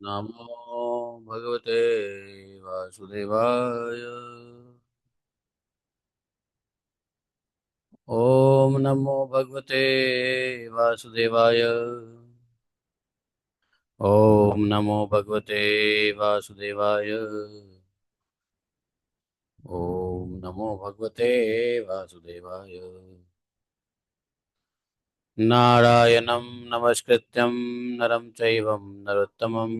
नमो भगवते वासुदेवाय। ओम नमो भगवते वासुदेवाय। ओम नमो भगवते वासुदेवाय। ओम नमो भगवते वासुदेवाय। नारायणं नमस्कृत्यं नरं चैव नरोत्तमं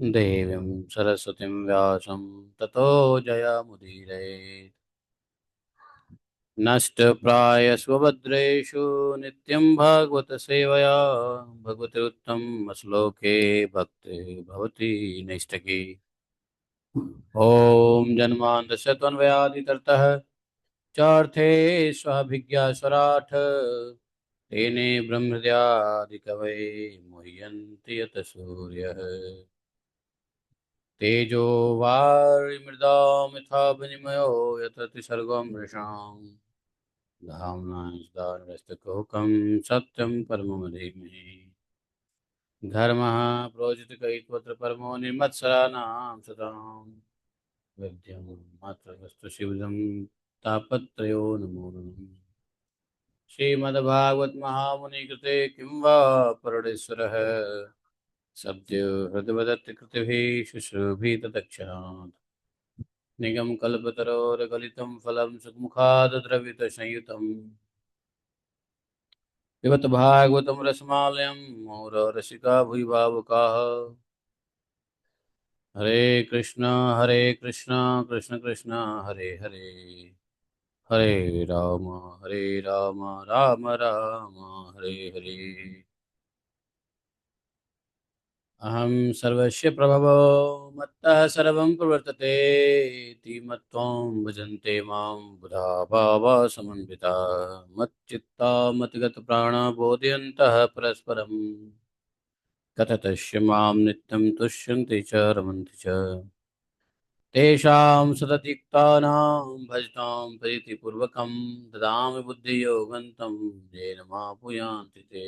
देवीं सरस्वतीं व्यासं ततो जयमुदीरये। नष्टप्रायस्वभद्रेषु नित्यं भागवत सेवया भगवते भक्ति भवति नैष्ठकी। ॐ जन्मान्तस्य त्वन्मयादितरतः चार्थे स्वाभिज्ञास्वराट् तेने ब्रह्महृदयादिकवये मुह्यन्ति यत् सूर्यः। तेजो वारिमृदां यथा विनिमयो यत्र त्रिसर्गो मृषाम् धाम्ना स्दारस्तकोकं सत्यं परमं धीमहि। धर्मः प्रोजितकैकत्र परमो निर्मत्सराणां सताम् विद्यं मात्र वस्तु शिवदं तापत्रयो नमो नमः। श्रीमद्भागवत महामुनि कृते किं वा परुणेश्वरः सद्यो हृदवदत्त कृतिभिः शुश्रूषितदक्षिणात् निगमकल्पतरोर्गलितं फलं सुखमुखात् द्रवितसंयुतम् पिबत भागवतं रसमालयं मौररसिका भुविभावुकाः। हरे कृष्ण कृष्ण कृष्ण हरे हरे हरे राम राम राम हरे हरे। अहं सर्वस्य प्रभवो मत्तः सर्वं प्रवर्तते इति मत्त्वं भजन्ते मां बुधा भावा समन्विता मच्चित्ता मतगतप्राणा बोधयन्तः परस्परम् कथयतस्य मां नित्यं तुष्यन्ति च रमन्ति च तेषां सततिक्तानां भजतां प्रीतिपूर्वकं ददामि बुद्धियोगन्तं येन मापुयान्ति ते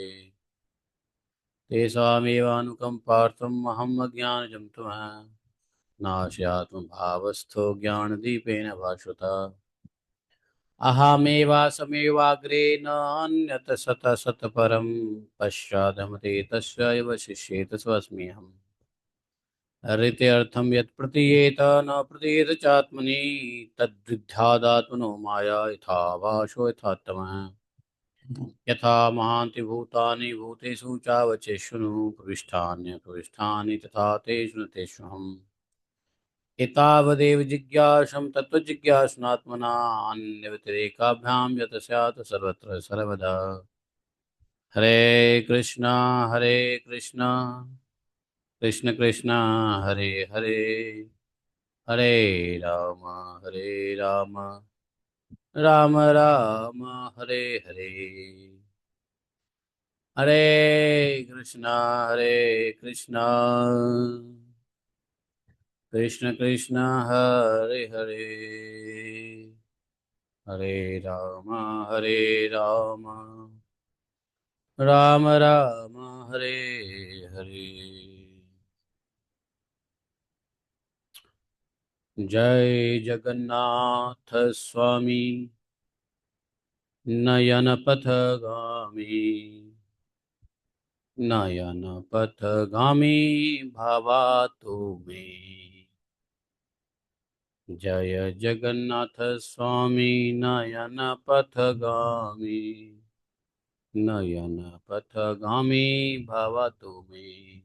तेषामेवानुकम्पार्थम् अहम् अज्ञानजं तमः नाशयात्मभावस्थो ज्ञानदीपेन भास्वता अहमेवासमेवाग्रे नान्यत सतसतपरं पश्चादमते तस्य एव शिष्येत स्वस्म्यहम् हरिते अर्थम यत् प्रतीयेत न प्रतीयेत चात्मनि तद्विद्यादात्मनो माया यथा भाषो यथा तमः यथा महान्ति भूतानि भूतेषु चावचेषुनु प्रविष्टान्यप्रविष्टानि तथा तेषु न तेष्वहम् एतावदेव जिज्ञासं तत्त्वजिज्ञासनात्मना अन्यव्यतिरेकाभ्यां यत स्यात् सर्वत्र सर्वदा। हरे कृष्णा कृष्ण कृष्ण हरे हरे हरे राम राम राम हरे हरे। हरे कृष्णा कृष्ण कृष्ण हरे हरे हरे राम राम राम हरे हरे। जय जगन्नाथ स्वामी नयन पथगामी नयन पथगामी भावातु में। जय जगन्नाथ स्वामी नयन पथगामी नयन पथगामी भावातु में।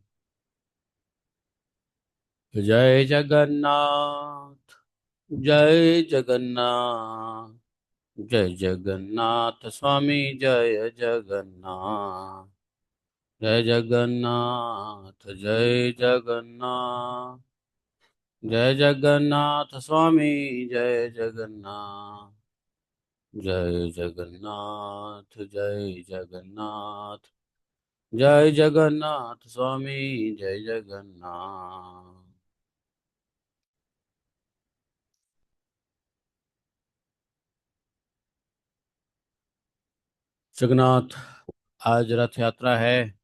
जय जगन्नाथ जय जगन्नाथ जय जगन्नाथ स्वामी जय जगन्नाथ जय जगन्नाथ जय जगन्नाथ जय जगन्नाथ स्वामी जय जगन्नाथ जय जगन्नाथ जय जगन्नाथ जय जगन्नाथ स्वामी जय जगन्नाथ। जगन्नाथ आज रथ यात्रा है।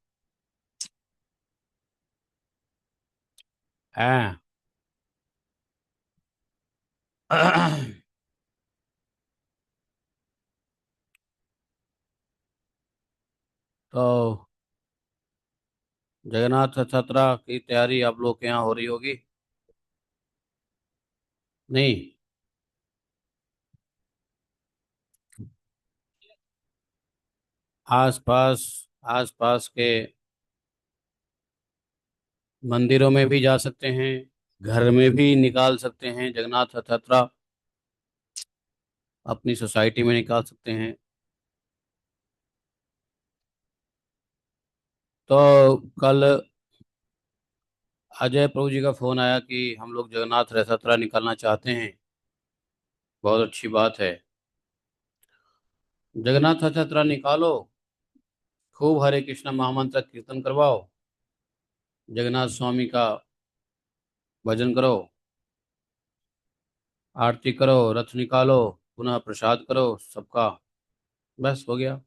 हैं। तो जगन्नाथ रथ यात्रा की तैयारी आप लोग के यहाँ हो रही होगी? नहीं। आसपास, आसपास के मंदिरों में भी जा सकते हैं, घर में भी निकाल सकते हैं जगन्नाथ रथ यात्रा, अपनी सोसाइटी में निकाल सकते हैं। तो कल अजय प्रभु जी का फोन आया कि हम लोग जगन्नाथ रथ यात्रा निकालना चाहते हैं। बहुत अच्छी बात है। जगन्नाथ रथ यात्रा निकालो, खूब हरे कृष्ण महामंत्र कीर्तन करवाओ, जगन्नाथ स्वामी का भजन करो, आरती करो, रथ निकालो, पुनः प्रसाद करो सबका। बस हो गया।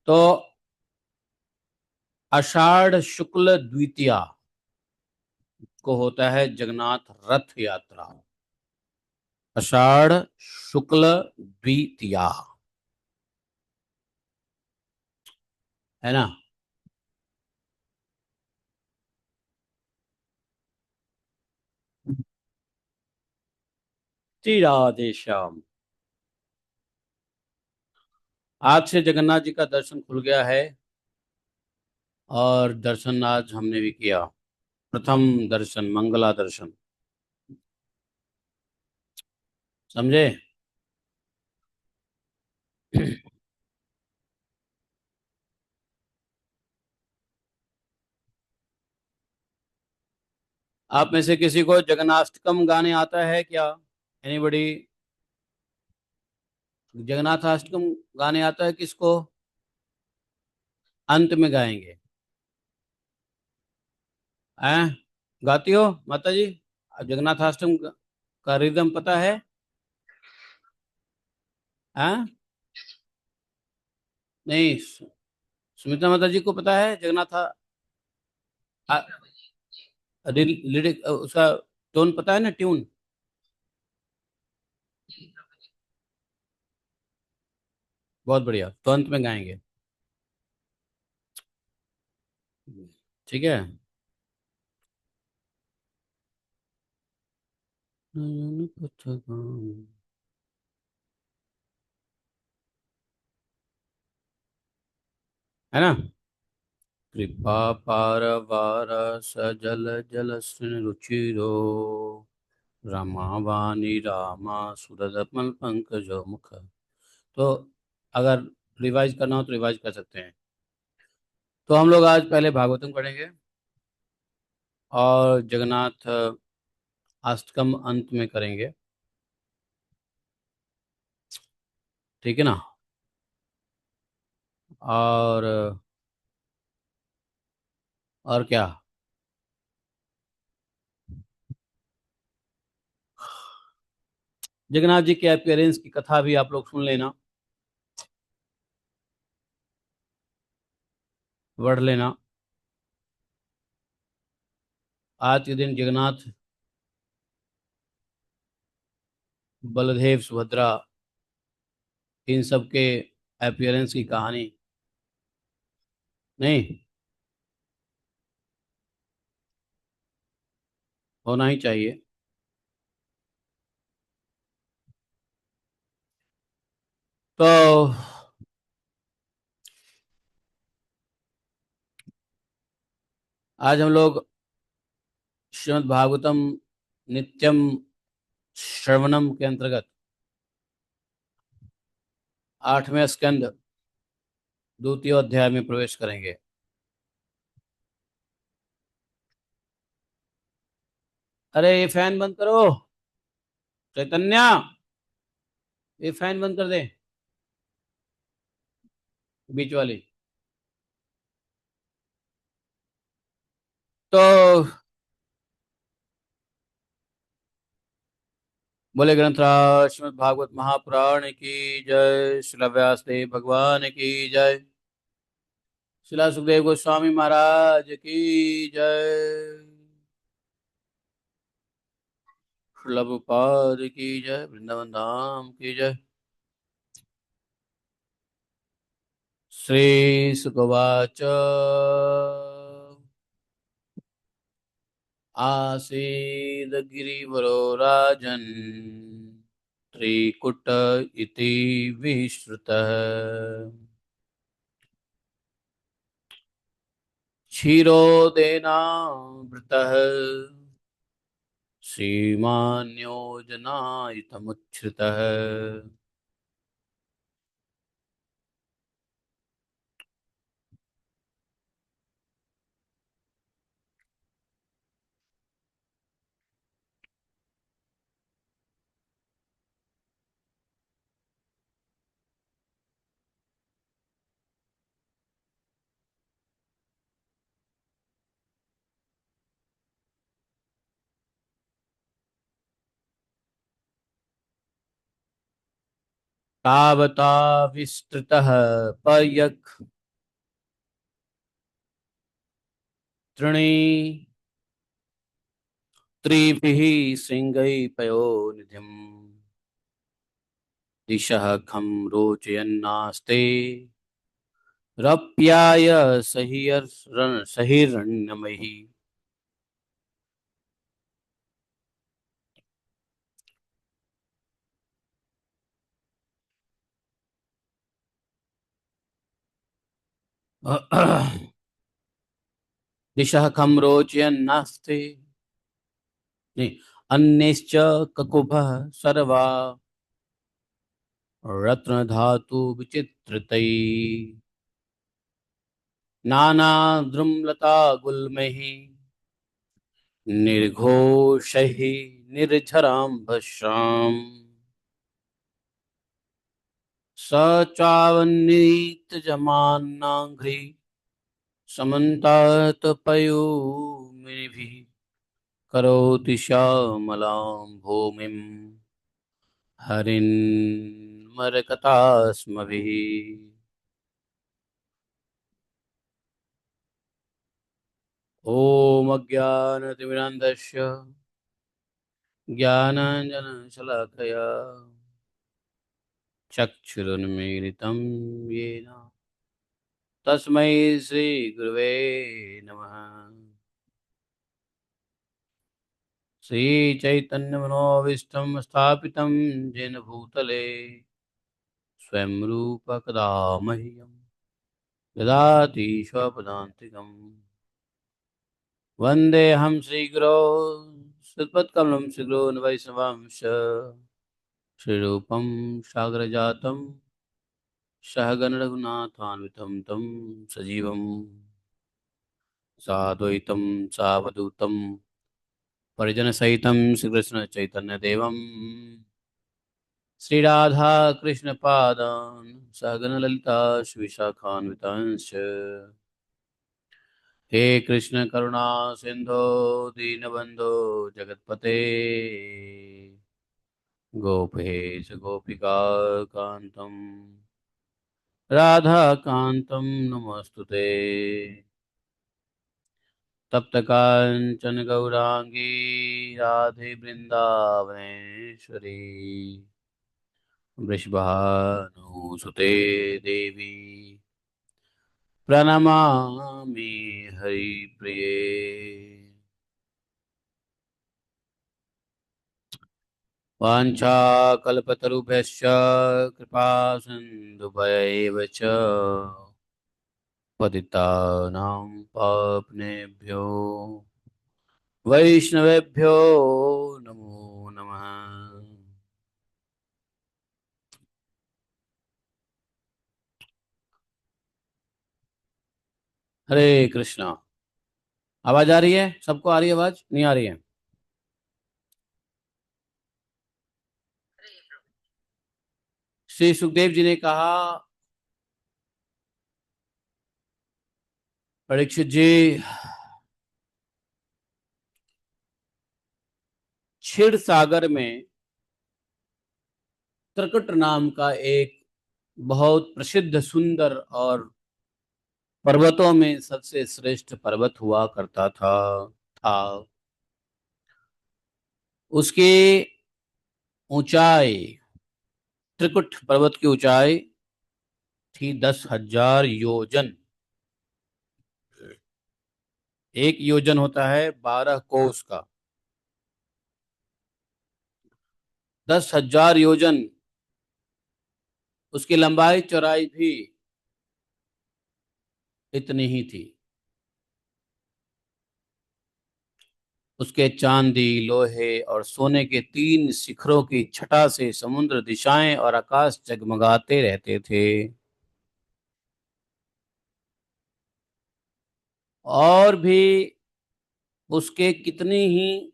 तो आषाढ़ शुक्ल द्वितीया को होता है जगन्नाथ रथ यात्रा। आषाढ़ शुक्ल द्वितीया, है ना? श्री राधे श्याम। आज से जगन्नाथ जी का दर्शन खुल गया है, और दर्शन आज हमने भी किया। प्रथम दर्शन, मंगला दर्शन। समझे? आप में से किसी को जगन्नाष्टकम गाने आता है क्या? एनीबडी? जगन्नाथाष्टकम गाने आता है किसको? अंत में गाएंगे। हैं? गाती हो माता जी? जगन्नाथाष्टकम का रिदम पता है? हैं? नहीं, सुमित्रा माता जी को पता है जगन्नाथ लिरिक, उसका टोन पता है ना, ट्यून? बहुत बढ़िया, तो अंत में गाएंगे। ठीक है। नयन पथगामी, है ना? कृपा पारवार सजल जल रुचिरो, रमावाणी रामा सुरदमल पंकजो मुख। तो अगर रिवाइज करना हो तो रिवाइज कर सकते हैं। तो हम लोग आज पहले भागवतम पढ़ेंगे, और जगन्नाथ अष्टकम अंत में करेंगे। ठीक है ना? और क्या? जगन्नाथ जी के अपीयरेंस की कथा भी आप लोग सुन लेना, पढ़ लेना। आज के दिन जगन्नाथ, बलदेव, सुभद्रा, इन सब के अपीयरेंस की कहानी नहीं होना ही चाहिए। तो आज हम लोग श्रीमद् भागवतम नित्यम श्रवणम के अंतर्गत 8वें स्कंद द्वितीय अध्याय में प्रवेश करेंगे। अरे ये फैन बंद करो, चैतन्य, ये फैन बंद कर दे, बीच वाली। तो बोले ग्रंथराज श्रीमद् भागवत महापुराण की जय, श्री व्यासदेव भगवान की जय। श्रीला सुखदेव गोस्वामी महाराज की जय। प्रभुपाद की जय। वृंदावन धाम की जय। श्री सुखवाच आसीद गिरिवरो राजन् त्रिकुट इति विश्रुतः क्षीरोदेनावृतः श्रीमान्योजनायितमुच्छ्रितः तावता विस्तृतः पर्यक् तृणी त्रिभिः शृङ्गैः पयोनिधिम् दिशः खं रोचयन्नास्ते रप्याय सहिरण्यमयि। दिशः खं रोचयन्नास्ते नहीं, अन्यश्च ककुभः सर्वा रत्नधातु विचित्रतैः नानाद्रुमलता गुल्मैः निर्घोषैः निर्झराम्भसाम् स चावन्नीतजमानाङ्घ्रि समन्तात् पयोनिभिः करोति श्यामलां भूमिं हरिन्मरकतास्मभिः। ॐ अज्ञानतिमिरान्धस्य ज्ञानाञ्जनशलाकया चक्षुरुन्मीलितं येन तस्मै श्रीगुरवे नमः। श्रीचैतन्यमनोभीष्टं स्थापितं येन भूतले स्वयं रूप कदा मह्यं ददाति स्वपदान्तिकम्। वन्देऽहं श्रीगुरो श्रीपत्कमलं श्रीगुरोन् वैष्णवांश श्रीरूपं सागरजातं सहगणरघुनाथान्वितं तं सजीवं साद्वैतं सावधूतं परिजनसहितं श्रीकृष्णचैतन्यदेवं श्रीराधा कृष्णपादान् सहगणललिता श्रीविशाखान्वितांश्च। हे कृष्ण करुणा सिंधो दीनबंधो जगतपते गोपेश गोपिका कांतम राधा कांतम नमस्तुते। तप्त कांचन गौरांगी राधे वृंदावनेश्वरी वृषभानुसुते देवी प्रणमामि हरिप्रिये। वाञ्छाकल्पतरुभ्यश्च कृपा सिन्धुभ्यैव च पतितानां पावनेभ्यो वैष्णवेभ्यो नमो नमः। हरे कृष्णा। आवाज आ रही है? सबको आ रही है? आवाज नहीं आ रही है? श्री सुखदेव जी ने कहा, परीक्षित जी, क्षीर सागर में त्रकुट नाम का एक बहुत प्रसिद्ध सुंदर और पर्वतों में सबसे श्रेष्ठ पर्वत हुआ करता था। उसकी ऊंचाई, त्रिकुट पर्वत की ऊंचाई थी 10,000 योजन। एक योजन होता है 12 कोस का। 10,000 योजन उसकी लंबाई चौड़ाई भी इतनी ही थी। उसके चांदी, लोहे और सोने के 3 शिखरों की छटा से समुद्र, दिशाएं और आकाश जगमगाते रहते थे। और भी उसके कितने ही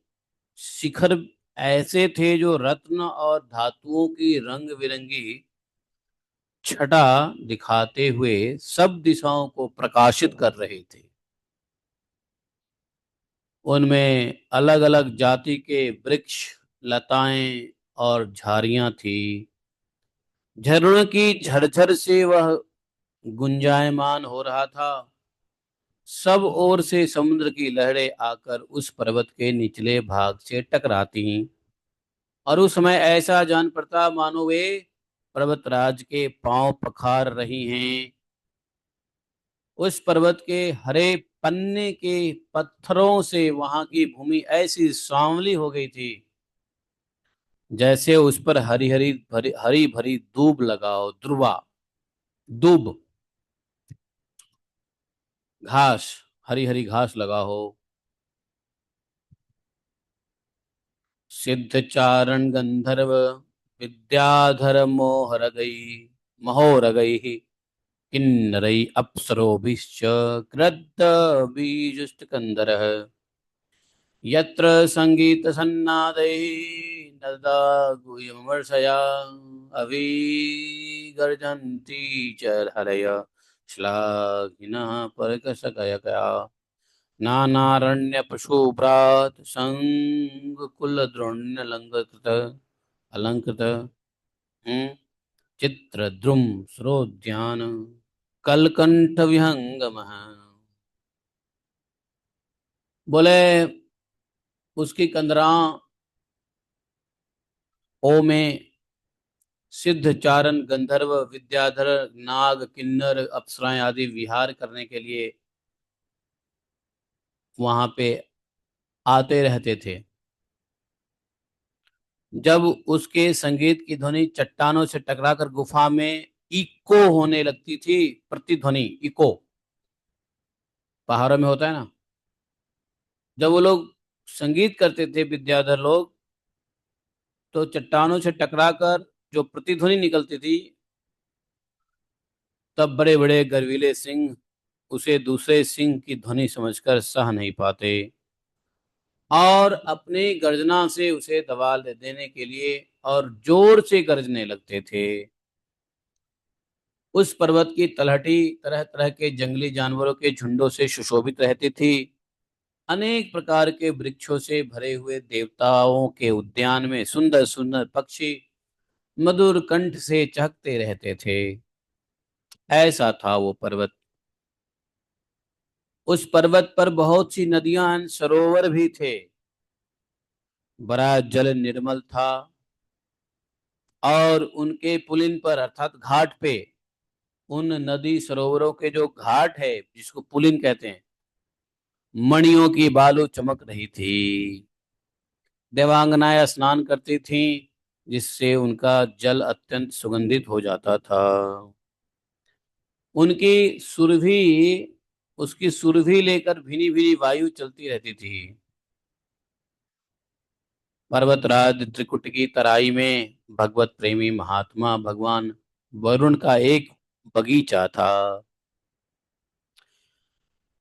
शिखर ऐसे थे जो रत्न और धातुओं की रंग बिरंगी छटा दिखाते हुए सब दिशाओं को प्रकाशित कर रहे थे। उनमें अलग अलग जाति के वृक्ष, लताएं और झाड़ियां थी। झरनों की झरझर से वह गुंजायमान हो रहा था। सब ओर से समुद्र की लहरें आकर उस पर्वत के निचले भाग से टकराती, और उस समय ऐसा जान पड़ता मानो वे पर्वतराज के पांव पखार रही हैं। उस पर्वत के हरे पन्ने के पत्थरों से वहां की भूमि ऐसी सांवली हो गई थी जैसे उस पर हरी भरी दूब लगाओ, ध्रुवा, दूब, घास, हरी हरी घास लगा हो। सिद्ध चारण गंधर्व विद्याधर महोरगई किन्नरई अप्सरोभिश्च कृद्ध बीजुष्टकंदरः यत्र संगीत सन्नादैः नदा गुह्यमर्षया अभिगर्जन्ति च हरय श्लाघिनः परकशकयकया नानारण्य पशुभ्रात संकुल द्रोण्य अलंकृत चित्र द्रुम सरोद्यान कलकंठ विहंगम। बोले उसकी कंदरा ओ में सिद्ध चारण गंधर्व विद्याधर नाग किन्नर अप्सराएं आदि विहार करने के लिए वहां पे आते रहते थे। जब उसके संगीत की ध्वनि चट्टानों से टकराकर गुफा में इको होने लगती थी, प्रतिध्वनि, इको पहाड़ों में होता है ना, जब वो लोग संगीत करते थे विद्याधर लोग, तो चट्टानों से टकराकर जो प्रतिध्वनि निकलती थी, तब बड़े बड़े गर्वीले सिंह उसे दूसरे सिंह की ध्वनि समझकर सह नहीं पाते और अपनी गर्जना से उसे दबा देने के लिए और जोर से गरजने लगते थे। उस पर्वत की तलहटी तरह तरह के जंगली जानवरों के झुंडों से सुशोभित रहती थी। अनेक प्रकार के वृक्षों से भरे हुए देवताओं के उद्यान में सुंदर सुंदर पक्षी मधुर कंठ से चहकते रहते थे। ऐसा था वो पर्वत। उस पर्वत पर बहुत सी नदियां, सरोवर भी थे। बड़ा जल निर्मल था और उनके पुलिन पर अर्थात घाट पे, उन नदी सरोवरों के जो घाट है जिसको पुलिन कहते हैं, मणियों की बालू चमक रही थी। देवांगनाएं स्नान करती थीं जिससे उनका जल अत्यंत सुगंधित हो जाता था। उनकी सुरभि उसकी सुरभि लेकर भीनी भीनी वायु चलती रहती थी। पर्वतराज त्रिकुट की तराई में भगवत प्रेमी महात्मा भगवान वरुण का एक बगीचा था।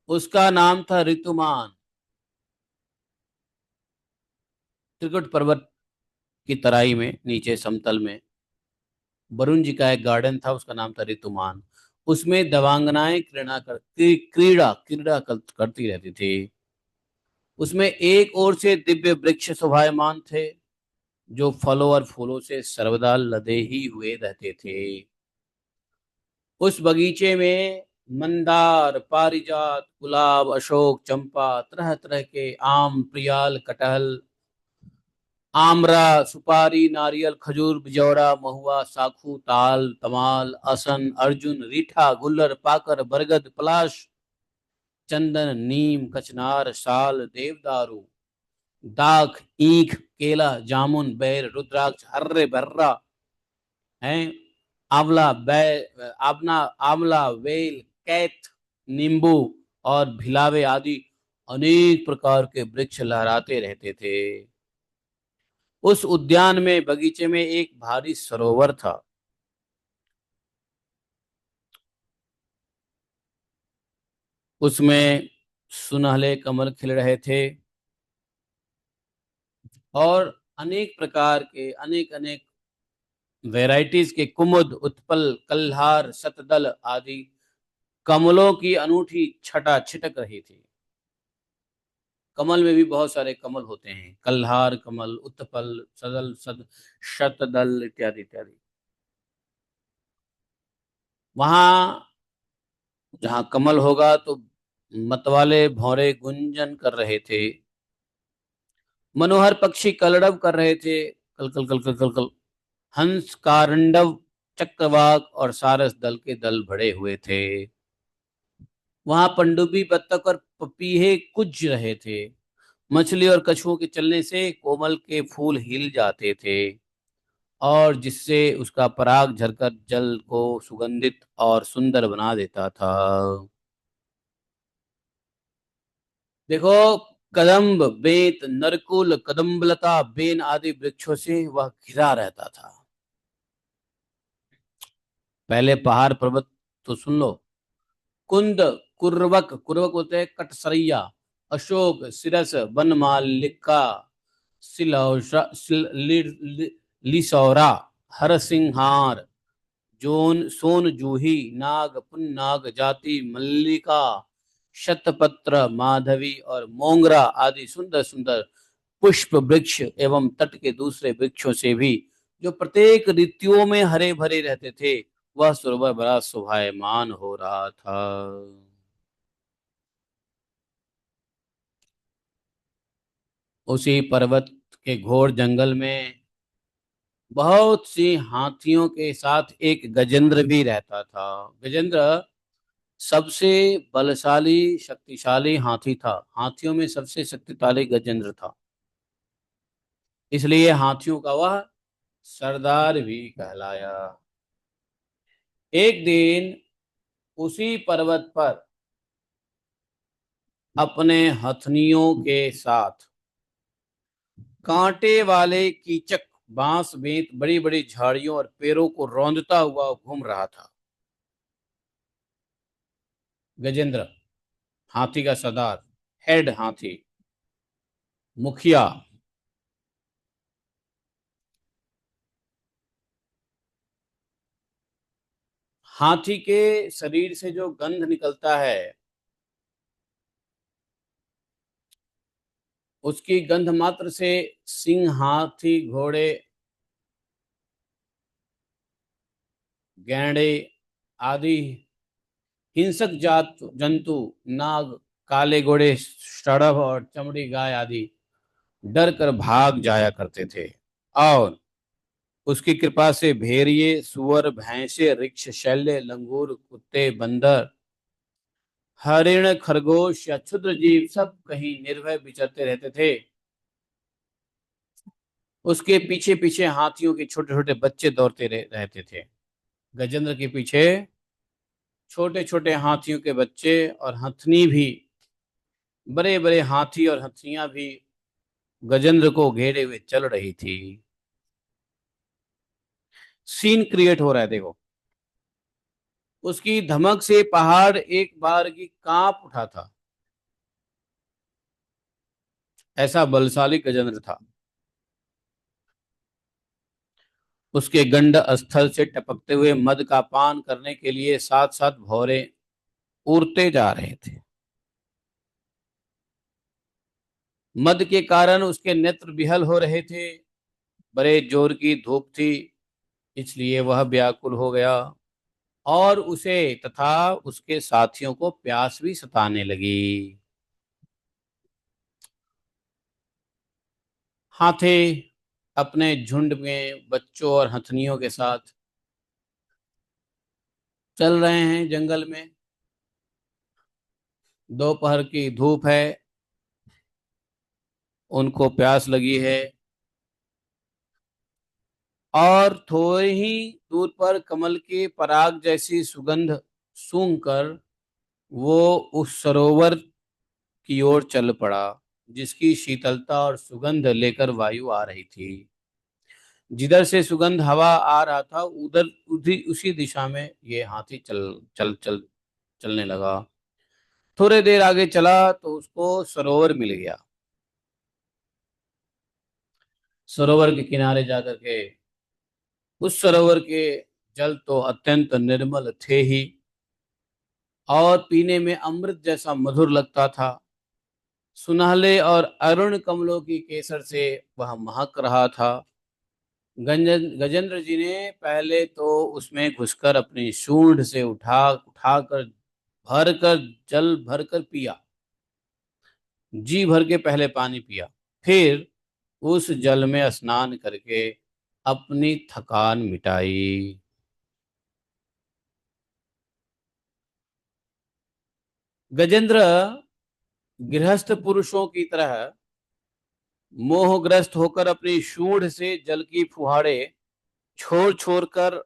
उसका नाम था ऋतुमान। त्रिकुट पर्वत की तराई में नीचे समतल में वरुण जी का एक गार्डन था, उसका नाम था ऋतुमान। उसमें दवांगनाएं करती रहती थी। उसमें एक ओर से दिव्य वृक्ष शोभायमान थे जो फलों और फूलों से सर्वदा लदे ही हुए रहते थे। उस बगीचे में मंदार, पारिजात, गुलाब, अशोक, चंपा, तरह तरह के आम, प्रियाल, कटहल, आमरा, सुपारी, नारियल, खजूर, बिजौरा, महुआ, साखू, ताल, तमाल, असन, अर्जुन, रीठा, गुल्लर, पाकर, बरगद, पलाश, चंदन, नीम, कचनार, साल, देवदारू, दाख, ईख, केला, जामुन, बैर, रुद्राक्ष, हर्रे, बर्रा है, आंवला, आमला, आंवला, वेल, कैथ, नींबू और भिलावे आदि अनेक प्रकार के वृक्ष लहराते रहते थे। उस उद्यान में, बगीचे में एक भारी सरोवर था। उसमें सुनहले कमल खिल रहे थे और अनेक प्रकार के, अनेक अनेक वैरायटीज के कुमुद, उत्पल, कल्हार, शतदल आदि कमलों की अनूठी छटा छिटक रही थी। कमल में भी बहुत सारे कमल होते हैं, कल्हार कमल, उत्पल, सदल, शतदल इत्यादि इत्यादि। वहां जहाँ कमल होगा तो मतवाले भौरे गुंजन कर रहे थे, मनोहर पक्षी कलरव कर रहे थे, कल कल कल कल कल कल। हंस, कारंडव, चक्रवाक और सारस दल के दल भरे हुए थे। वहां पनडुब्बी, बत्तख और पपीहे कुज रहे थे। मछली और कछुओं के चलने से कोमल के फूल हिल जाते थे और जिससे उसका पराग झरकर जल को सुगंधित और सुंदर बना देता था। देखो, कदम्ब, बेत, नरकुल, कदम्बलता, बेन आदि वृक्षों से वह घिरा रहता था। पहले पहाड़ पर्वत तो सुन लो। कुंद, कुर्वक, कुर्वक होते हैं कटसरैया, अशोक, सिरस, बनमालिका, लिसौरा, हरसिंहार, जोन, सोन जूही, नाग, पुन्नाग, जाति, मल्लिका, शतपत्र, माधवी और मोंगरा आदि सुंदर सुंदर पुष्प वृक्ष एवं तट के दूसरे वृक्षों से भी, जो प्रत्येक ऋतुओं में हरे भरे रहते थे, वह सरोवर बड़ा शोभायमान हो रहा था। उसी पर्वत के घोर जंगल में बहुत सी हाथियों के साथ एक गजेंद्र भी रहता था। गजेंद्र सबसे बलशाली, शक्तिशाली हाथी था। हाथियों में सबसे शक्तिशाली गजेंद्र था, इसलिए हाथियों का वह सरदार भी कहलाया। एक दिन उसी पर्वत पर अपने हथनियों के साथ कांटे वाले कीचक, बांस बेंत, बड़ी बड़ी झाड़ियों और पेड़ों को रौंदता हुआ घूम रहा था। गजेंद्र, हाथी का सरदार, हेड हाथी, मुखिया। हाथी के शरीर से जो गंध निकलता है, उसकी गंध मात्र से सिंह, हाथी, घोड़े, गैंडे आदि हिंसक जात जंतु, नाग, काले घोड़े, सड़भ और चमड़ी गाय आदि डर कर भाग जाया करते थे। और उसकी कृपा से भेड़िए, सुअर, भैंसे, रिक्ष, शैल्य, लंगूर, कुत्ते, बंदर, हरिण, खरगोश या क्षुद्र जीव सब कहीं निर्भय विचरते रहते थे। उसके पीछे पीछे हाथियों के छोटे छोटे बच्चे दौड़ते रहते थे। गजेंद्र के पीछे छोटे छोटे हाथियों के बच्चे और हथनी भी, बड़े बड़े हाथी और हथनियां भी गजेंद्र को घेरे हुए चल रही थी। सीन क्रिएट हो रहा है, देखो। उसकी धमक से पहाड़ एक बार की कांप उठा था, ऐसा बलशाली गजेंद्र था। उसके गंड स्थल से टपकते हुए मद का पान करने के लिए साथ साथ भौरे उड़ते जा रहे थे। मद के कारण उसके नेत्र विहल हो रहे थे। बड़े जोर की धूप थी, इसलिए वह व्याकुल हो गया और उसे तथा उसके साथियों को प्यास भी सताने लगी। हाथी अपने झुंड में बच्चों और हथनियों के साथ चल रहे हैं जंगल में। दोपहर की धूप है, उनको प्यास लगी है, और थोड़ी ही दूर पर कमल के पराग जैसी सुगंध सूंघकर वो उस सरोवर की ओर चल पड़ा, जिसकी शीतलता और सुगंध लेकर वायु आ रही थी। जिधर से सुगंध हवा आ रहा था, उधर उसी दिशा में ये हाथी चल चल चल चलने लगा। थोड़े देर आगे चला तो उसको सरोवर मिल गया। सरोवर के किनारे जाकर के उस सरोवर के जल तो अत्यंत निर्मल थे ही, और पीने में अमृत जैसा मधुर लगता था। सुनहले और अरुण कमलों की केसर से वह महक रहा था। गजेंद्र जी ने पहले तो उसमें घुसकर अपनी सूंड से उठाकर भरकर जल भरकर पिया। जी भर के पहले पानी पिया, फिर उस जल में स्नान करके अपनी थकान मिटाई। गजेंद्र गृहस्थ पुरुषों की तरह मोहग्रस्त होकर अपनी सूंड से जल की फुहारे छोड़ छोड़कर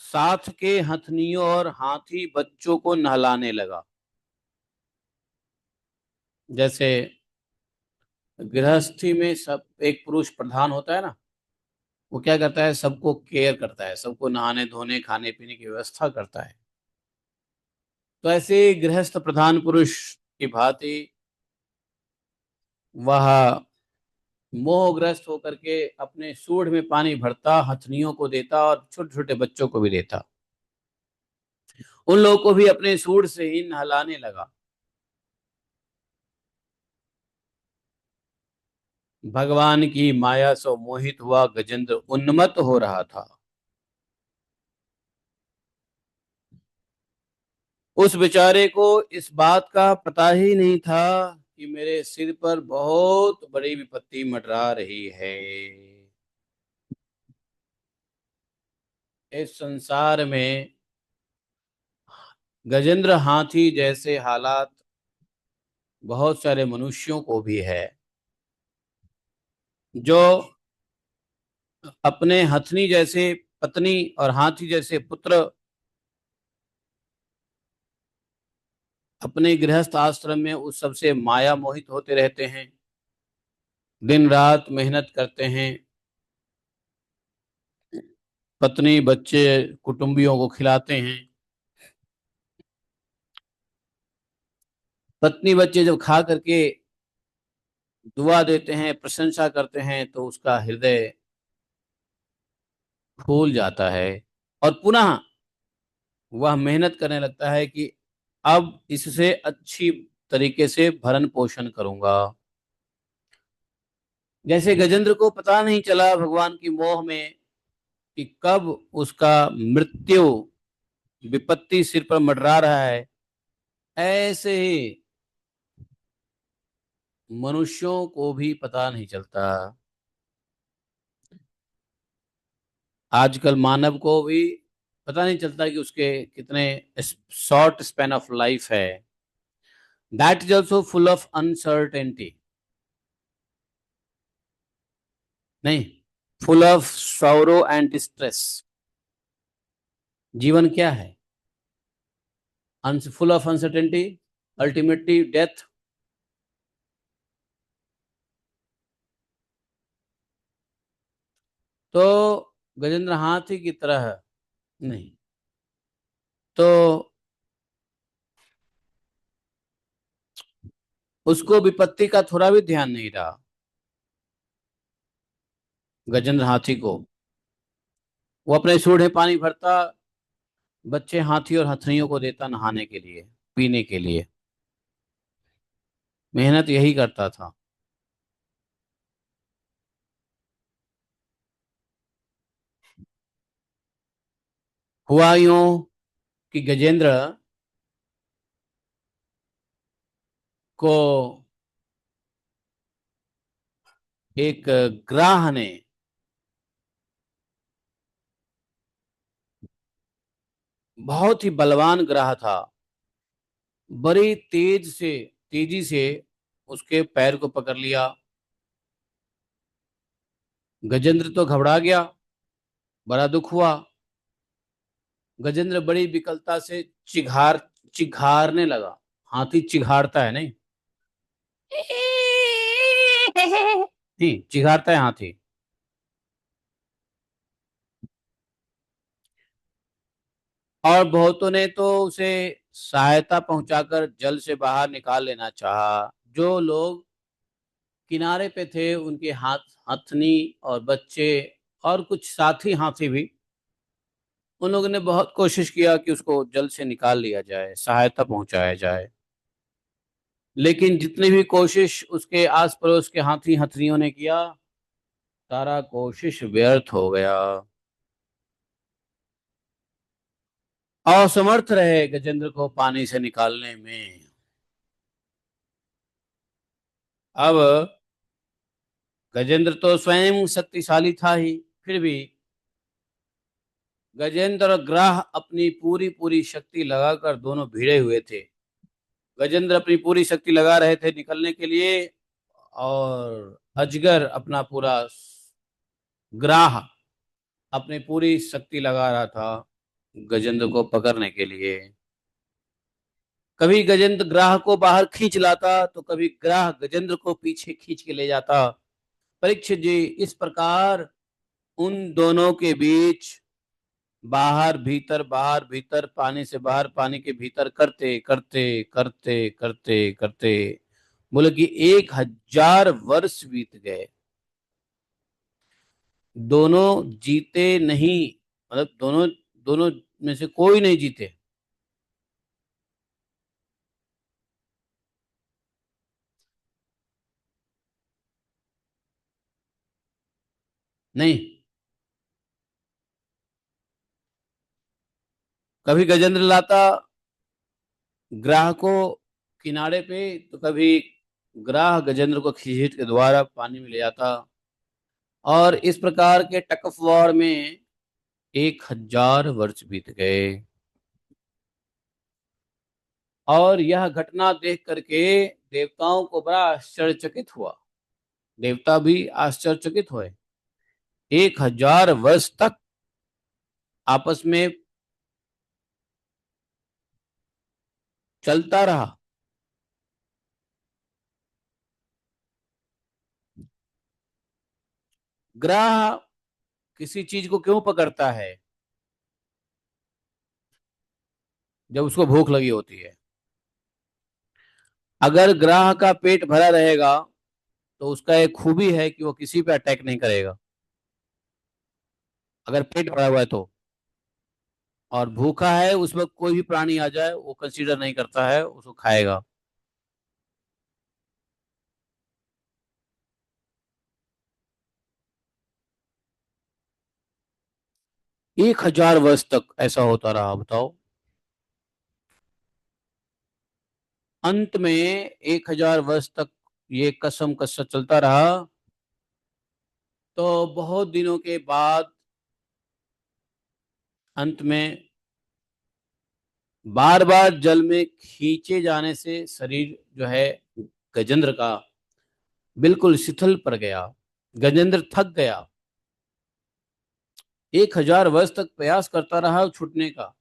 साथ के हथनियों और हाथी बच्चों को नहलाने लगा। जैसे गृहस्थी में सब एक पुरुष प्रधान होता है ना, वो क्या करता है, सबको केयर करता है, सबको नहाने धोने खाने पीने की व्यवस्था करता है। तो ऐसे गृहस्थ प्रधान पुरुष की भांति वह मोहग्रस्त होकर के अपने सूंड में पानी भरता, हथनियों को देता और छोटे छोटे बच्चों को भी देता। उन लोगों को भी अपने सूंड से ही नहलाने लगा। भगवान की माया से मोहित हुआ गजेंद्र उन्मत्त हो रहा था। उस बेचारे को इस बात का पता ही नहीं था कि मेरे सिर पर बहुत बड़ी विपत्ति मंडरा रही है। इस संसार में गजेंद्र हाथी जैसे हालात बहुत सारे मनुष्यों को भी है, जो अपने हथनी जैसे पत्नी और हाथी जैसे पुत्र अपने गृहस्थ आश्रम में उस सबसे माया मोहित होते रहते हैं, दिन रात मेहनत करते हैं, पत्नी बच्चे कुटुंबियों को खिलाते हैं। पत्नी बच्चे जब खा करके दुआ देते हैं, प्रशंसा करते हैं, तो उसका हृदय फूल जाता है, और पुनः वह मेहनत करने लगता है कि अब इससे अच्छी तरीके से भरण पोषण करूंगा। जैसे गजेंद्र को पता नहीं चला भगवान की मोह में कि कब उसका मृत्यु विपत्ति सिर पर मंडरा रहा है, ऐसे ही मनुष्यों को भी पता नहीं चलता। आजकल मानव को भी पता नहीं चलता कि उसके कितने शॉर्ट स्पैन ऑफ लाइफ है। That is also full of uncertainty. नहीं, full of sorrow and stress. जीवन क्या है? Full of uncertainty, ultimately death. तो गजेंद्र हाथी की तरह नहीं, तो उसको विपत्ति का थोड़ा भी ध्यान नहीं रहा। गजेंद्र हाथी को वो अपने सूंड में पानी भरता, बच्चे हाथी और हथनियों को देता नहाने के लिए, पीने के लिए, मेहनत यही करता था। हुआ यूं कि गजेंद्र को एक ग्राह ने बहुत ही बलवान ग्राह था, बड़ी तेजी से उसके पैर को पकड़ लिया। गजेंद्र तो घबरा गया, बड़ा दुख हुआ। गजेंद्र बड़ी विकलता से चिघारने लगा। हाथी चिघाड़ता है नहीं? नहीं, चिघारता है हाथी। और बहुतों ने तो उसे सहायता पहुंचाकर जल से बाहर निकाल लेना चाहा। जो लोग किनारे पे थे उनके हथनी और बच्चे और कुछ साथी हाथी भी, उन लोगों ने बहुत कोशिश किया कि उसको जल से निकाल लिया जाए, सहायता पहुंचाया जाए। लेकिन जितनी भी कोशिश उसके आस पड़ोस के हाथी हथनियों ने किया, सारा कोशिश व्यर्थ हो गया। असमर्थ रहे गजेंद्र को पानी से निकालने में। अब गजेंद्र तो स्वयं शक्तिशाली था ही, फिर भी गजेंद्र और ग्राह अपनी पूरी पूरी शक्ति लगाकर दोनों भिड़े हुए थे। गजेंद्र अपनी पूरी शक्ति लगा रहे थे निकलने के लिए, और अजगर अपना पूरा, ग्राह अपनी पूरी शक्ति लगा रहा था गजेंद्र को पकड़ने के लिए। कभी गजेंद्र ग्राह को बाहर खींच लाता तो कभी ग्राह गजेंद्र को पीछे खींच के ले जाता। परीक्षित जी इस प्रकार उन दोनों के बीच बाहर भीतर, पानी से बाहर पानी के भीतर करते करते करते करते करते बोले कि 1000 वर्ष बीत गए। दोनों जीते नहीं, मतलब दोनों दोनों में से कोई नहीं जीते। नहीं, कभी गजेंद्र लाता ग्राह को किनारे पे, तो कभी ग्राह गजेंद्र को खींच के द्वारा पानी में ले जाता। और इस प्रकार के टग ऑफ वॉर में 1000 वर्ष बीत गए। और यह घटना देख करके देवताओं को बड़ा आश्चर्यचकित हुआ। देवता भी आश्चर्यचकित हुए। 1000 वर्ष तक आपस में चलता रहा। ग्राह किसी चीज को क्यों पकड़ता है? जब उसको भूख लगी होती है। अगर ग्राह का पेट भरा रहेगा तो उसका एक खूबी है कि वो किसी पे अटैक नहीं करेगा, अगर पेट भरा हुआ है तो। और भूखा है, उस वक्त कोई भी प्राणी आ जाए वो कंसीडर नहीं करता है, उसको खाएगा। 1000 वर्ष तक ऐसा होता रहा, बताओ। अंत में 1000 वर्ष तक ये कसम कस्सा चलता रहा। तो बहुत दिनों के बाद अंत में बार बार जल में खींचे जाने से शरीर जो है गजेंद्र का बिल्कुल शिथिल पड़ गया। गजेंद्र थक गया। 1000 वर्ष तक प्रयास करता रहा छूटने का।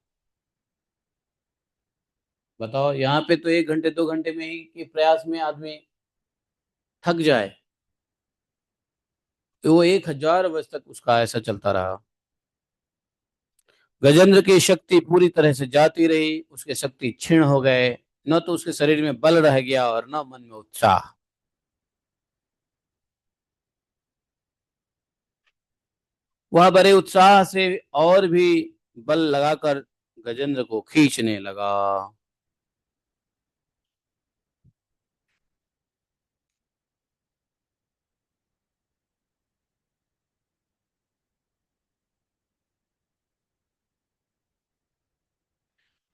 बताओ, यहाँ पे तो 1 घंटे 2 घंटे में ही के प्रयास में आदमी थक जाए, तो वो 1000 वर्ष तक उसका ऐसा चलता रहा। गजेंद्र की शक्ति पूरी तरह से जाती रही, उसके शक्ति क्षीण हो गए। न तो उसके शरीर में बल रह गया और न मन में उत्साह। वह बड़े उत्साह से और भी बल लगाकर गजेंद्र को खींचने लगा।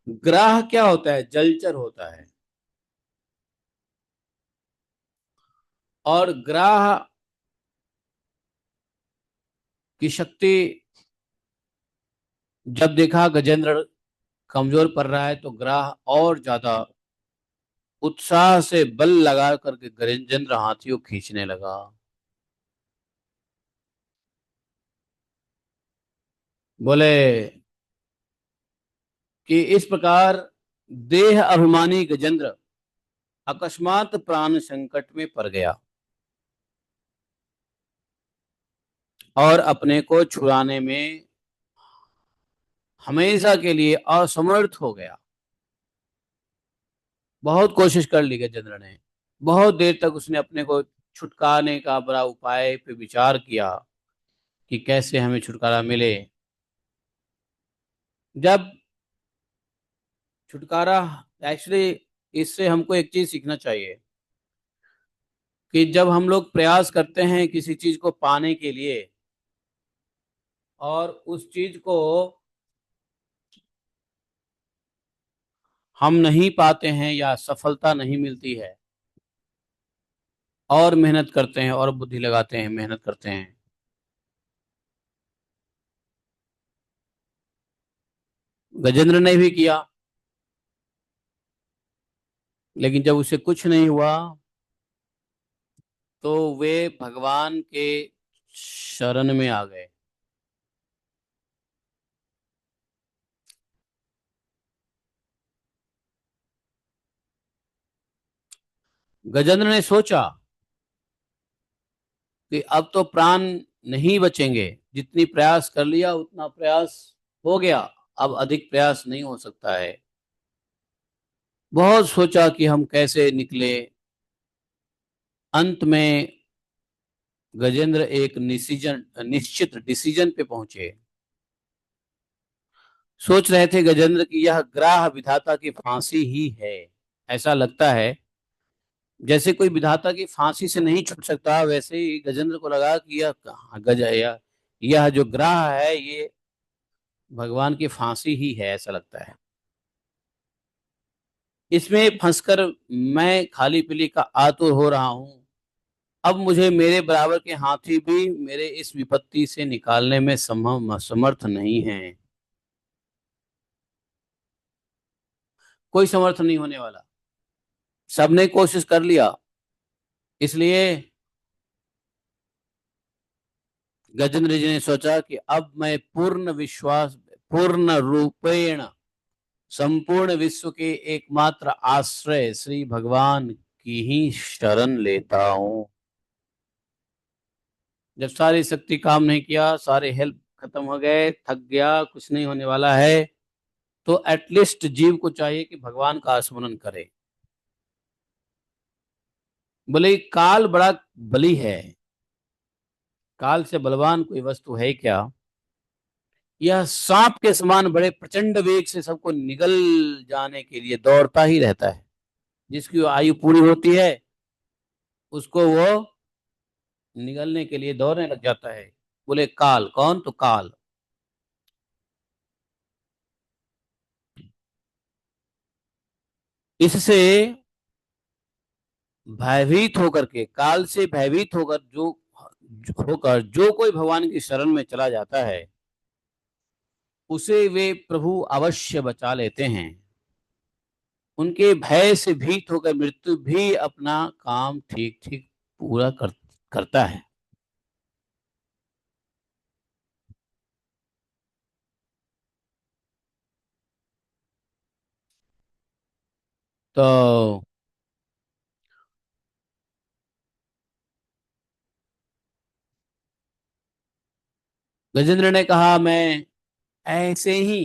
ग्राह क्या होता है? जलचर होता है। और ग्राह की शक्ति, जब देखा गजेंद्र कमजोर पड़ रहा है तो ग्राह और ज्यादा उत्साह से बल लगा करके गजेंद्र हाथी को खींचने लगा। बोले कि इस प्रकार देह अभिमानी गजेंद्र अकस्मात प्राण संकट में पड़ गया और अपने को छुड़ाने में हमेशा के लिए असमर्थ हो गया। बहुत कोशिश कर ली गजेंद्र ने, बहुत देर तक उसने अपने को छुटकारने का बड़ा उपाय पे विचार किया कि कैसे हमें छुटकारा मिले। जब छुटकारा, एक्चुअली इससे हमको एक चीज सीखना चाहिए कि जब हम लोग प्रयास करते हैं किसी चीज को पाने के लिए और उस चीज को हम नहीं पाते हैं या सफलता नहीं मिलती है, और मेहनत करते हैं और बुद्धि लगाते हैं, मेहनत करते हैं। गजेंद्र ने भी किया, लेकिन जब उसे कुछ नहीं हुआ तो वे भगवान के शरण में आ गए। गजेंद्र ने सोचा कि अब तो प्राण नहीं बचेंगे, जितनी प्रयास कर लिया उतना प्रयास हो गया, अब अधिक प्रयास नहीं हो सकता है। बहुत सोचा कि हम कैसे निकले। अंत में गजेंद्र एक निश्चित डिसीजन पे पहुंचे। सोच रहे थे गजेंद्र की यह ग्राह विधाता की फांसी ही है। ऐसा लगता है जैसे कोई विधाता की फांसी से नहीं छूट सकता, वैसे ही गजेंद्र को लगा कि यह यह जो ग्राह है ये भगवान की फांसी ही है, ऐसा लगता है। इसमें फंसकर मैं खाली पीली का आतुर हो रहा हूं। अब मुझे मेरे बराबर के हाथी भी मेरे इस विपत्ति से निकालने में संभव समर्थ नहीं है। कोई समर्थ नहीं होने वाला। सबने कोशिश कर लिया। इसलिए गजेंद्र जी ने सोचा कि अब मैं पूर्ण विश्वास, पूर्ण रूपेण संपूर्ण विश्व के एकमात्र आश्रय श्री भगवान की ही शरण लेता हूं। जब सारी शक्ति काम नहीं किया, सारे हेल्प खत्म हो गए, थक गया, कुछ नहीं होने वाला है, तो एटलीस्ट जीव को चाहिए कि भगवान का स्मरण करे। बोले काल बड़ा बली है, काल से बलवान कोई वस्तु है क्या? यह सांप के समान बड़े प्रचंड वेग से सबको निगल जाने के लिए दौड़ता ही रहता है। जिसकी आयु पूरी होती है उसको वो निगलने के लिए दौड़ने लग जाता है। बोले काल कौन? तो काल। इससे भयभीत होकर के, काल से भयभीत होकर जो कोई भगवान की शरण में चला जाता है उसे वे प्रभु अवश्य बचा लेते हैं। उनके भय से भीत होकर मृत्यु भी अपना काम ठीक ठीक पूरा करता है। तो गजेंद्र ने कहा मैं ऐसे ही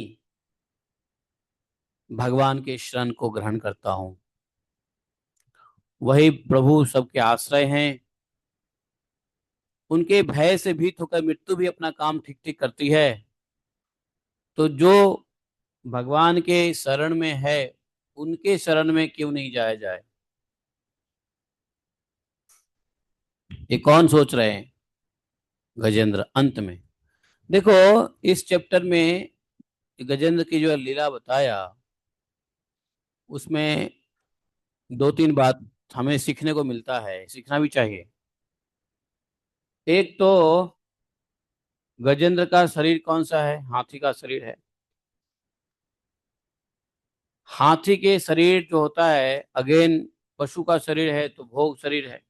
भगवान के शरण को ग्रहण करता हूं। वही प्रभु सबके आश्रय हैं। उनके भय से भीत होकर मृत्यु भी अपना काम ठीक ठीक करती है। तो जो भगवान के शरण में है उनके शरण में क्यों नहीं जाया जाए? ये कौन सोच रहे हैं? गजेंद्र। अंत में देखो, इस चैप्टर में गजेंद्र की जो लीला बताया उसमें दो तीन बात हमें सीखने को मिलता है, सीखना भी चाहिए। एक तो गजेंद्र का शरीर कौन सा है? हाथी का शरीर है। हाथी के शरीर जो होता है, अगेन पशु का शरीर है तो भोग शरीर है।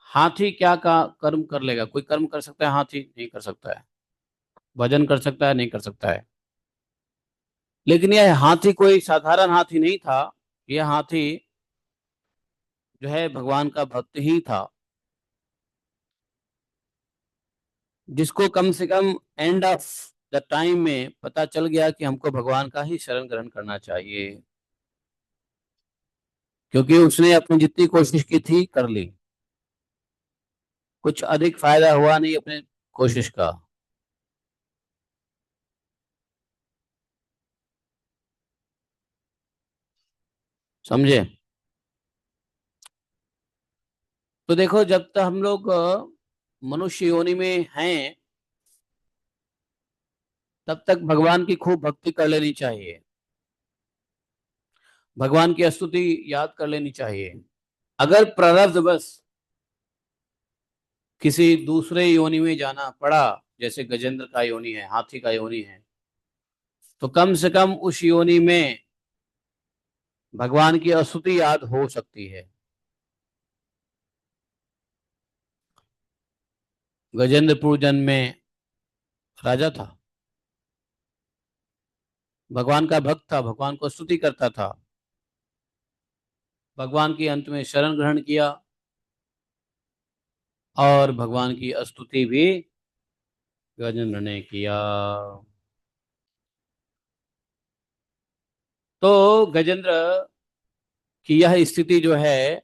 हाथी क्या का कर्म कर लेगा? कोई कर्म कर सकता है हाथी? नहीं कर सकता है। भजन कर सकता है? नहीं कर सकता है। लेकिन यह हाथी कोई साधारण हाथी नहीं था। यह हाथी जो है भगवान का भक्त ही था, जिसको कम से come end of the time में पता चल गया कि हमको भगवान का ही शरण ग्रहण करना चाहिए, क्योंकि उसने अपनी जितनी कोशिश की थी कर ली। कुछ अधिक फायदा हुआ नहीं अपने कोशिश का। समझे? तो देखो, जब तक हम लोग मनुष्य योनि में हैं, तब तक भगवान की खूब भक्ति कर लेनी चाहिए, भगवान की स्तुति याद कर लेनी चाहिए। अगर प्रारब्ध बस किसी दूसरे योनि में जाना पड़ा, जैसे गजेंद्र का योनि है, हाथी का योनि है, तो कम से कम उस योनि में भगवान की स्तुति याद हो सकती है। गजेंद्र पूर्व जन्म में राजा था, भगवान का भक्त था, भगवान को स्तुति करता था। भगवान की अंत में शरण ग्रहण किया और भगवान की स्तुति भी गजेंद्र ने किया। तो गजेंद्र की यह स्थिति जो है,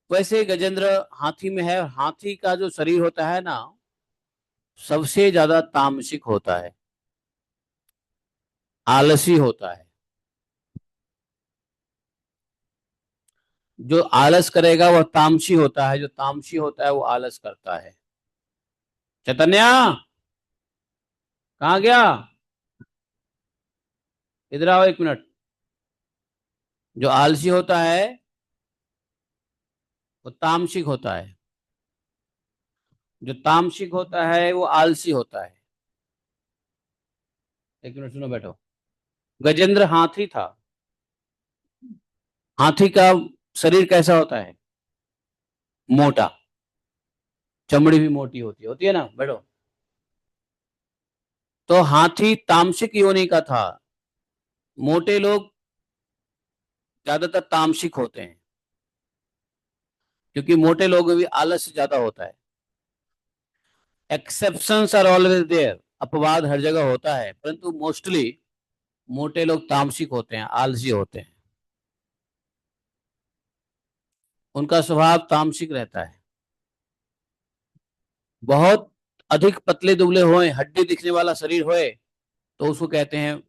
वैसे गजेंद्र हाथी में है। हाथी का जो शरीर होता है ना, सबसे ज्यादा तामसिक होता है, आलसी होता है। जो आलस करेगा वह तामसी होता है, जो तामसी होता है वो आलस करता है। चैतन्या, कहाँ गया? इधर आओ 1 मिनट। जो आलसी होता है वो तामसिक होता है, जो तामसिक होता है वो आलसी होता है। 1 मिनट सुनो, बैठो। गजेंद्र हाथी था। हाथी का शरीर कैसा होता है? मोटा, चमड़ी भी मोटी होती है ना। बैठो। तो हाथी तामसिक योनि का था। मोटे लोग ज्यादातर तामसिक होते हैं, क्योंकि मोटे लोगों में भी आलस ज्यादा होता है। एक्सेप्शंस आर ऑलवेज देयर, अपवाद हर जगह होता है, परंतु मोस्टली मोटे लोग तामसिक होते हैं, आलसी होते हैं। उनका स्वभाव तामसिक रहता है। बहुत अधिक पतले दुबले होए, हड्डी दिखने वाला शरीर होए, तो उसको कहते हैं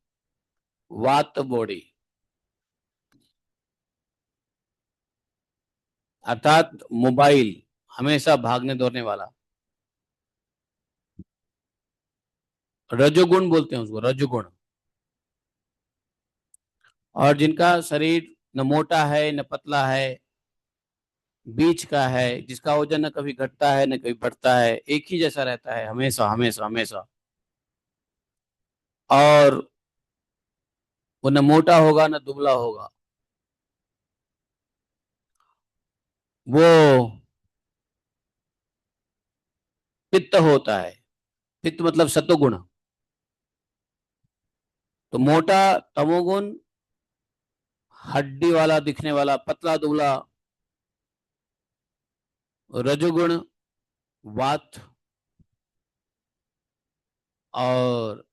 वात बॉडी, अर्थात मोबाइल, हमेशा भागने दौड़ने वाला। रजोगुण बोलते हैं उसको, रजोगुण। और जिनका शरीर न मोटा है न पतला है, बीच का है, जिसका वजन न कभी घटता है न कभी बढ़ता है, एक ही जैसा रहता है, हमेशा हमेशा हमेशा। और वो न मोटा होगा न दुबला होगा। वो पित्त होता है। पित्त मतलब सत्वगुण। तो मोटा तमोगुण, हड्डी वाला दिखने वाला पतला दुबला रजोगुण, वात। और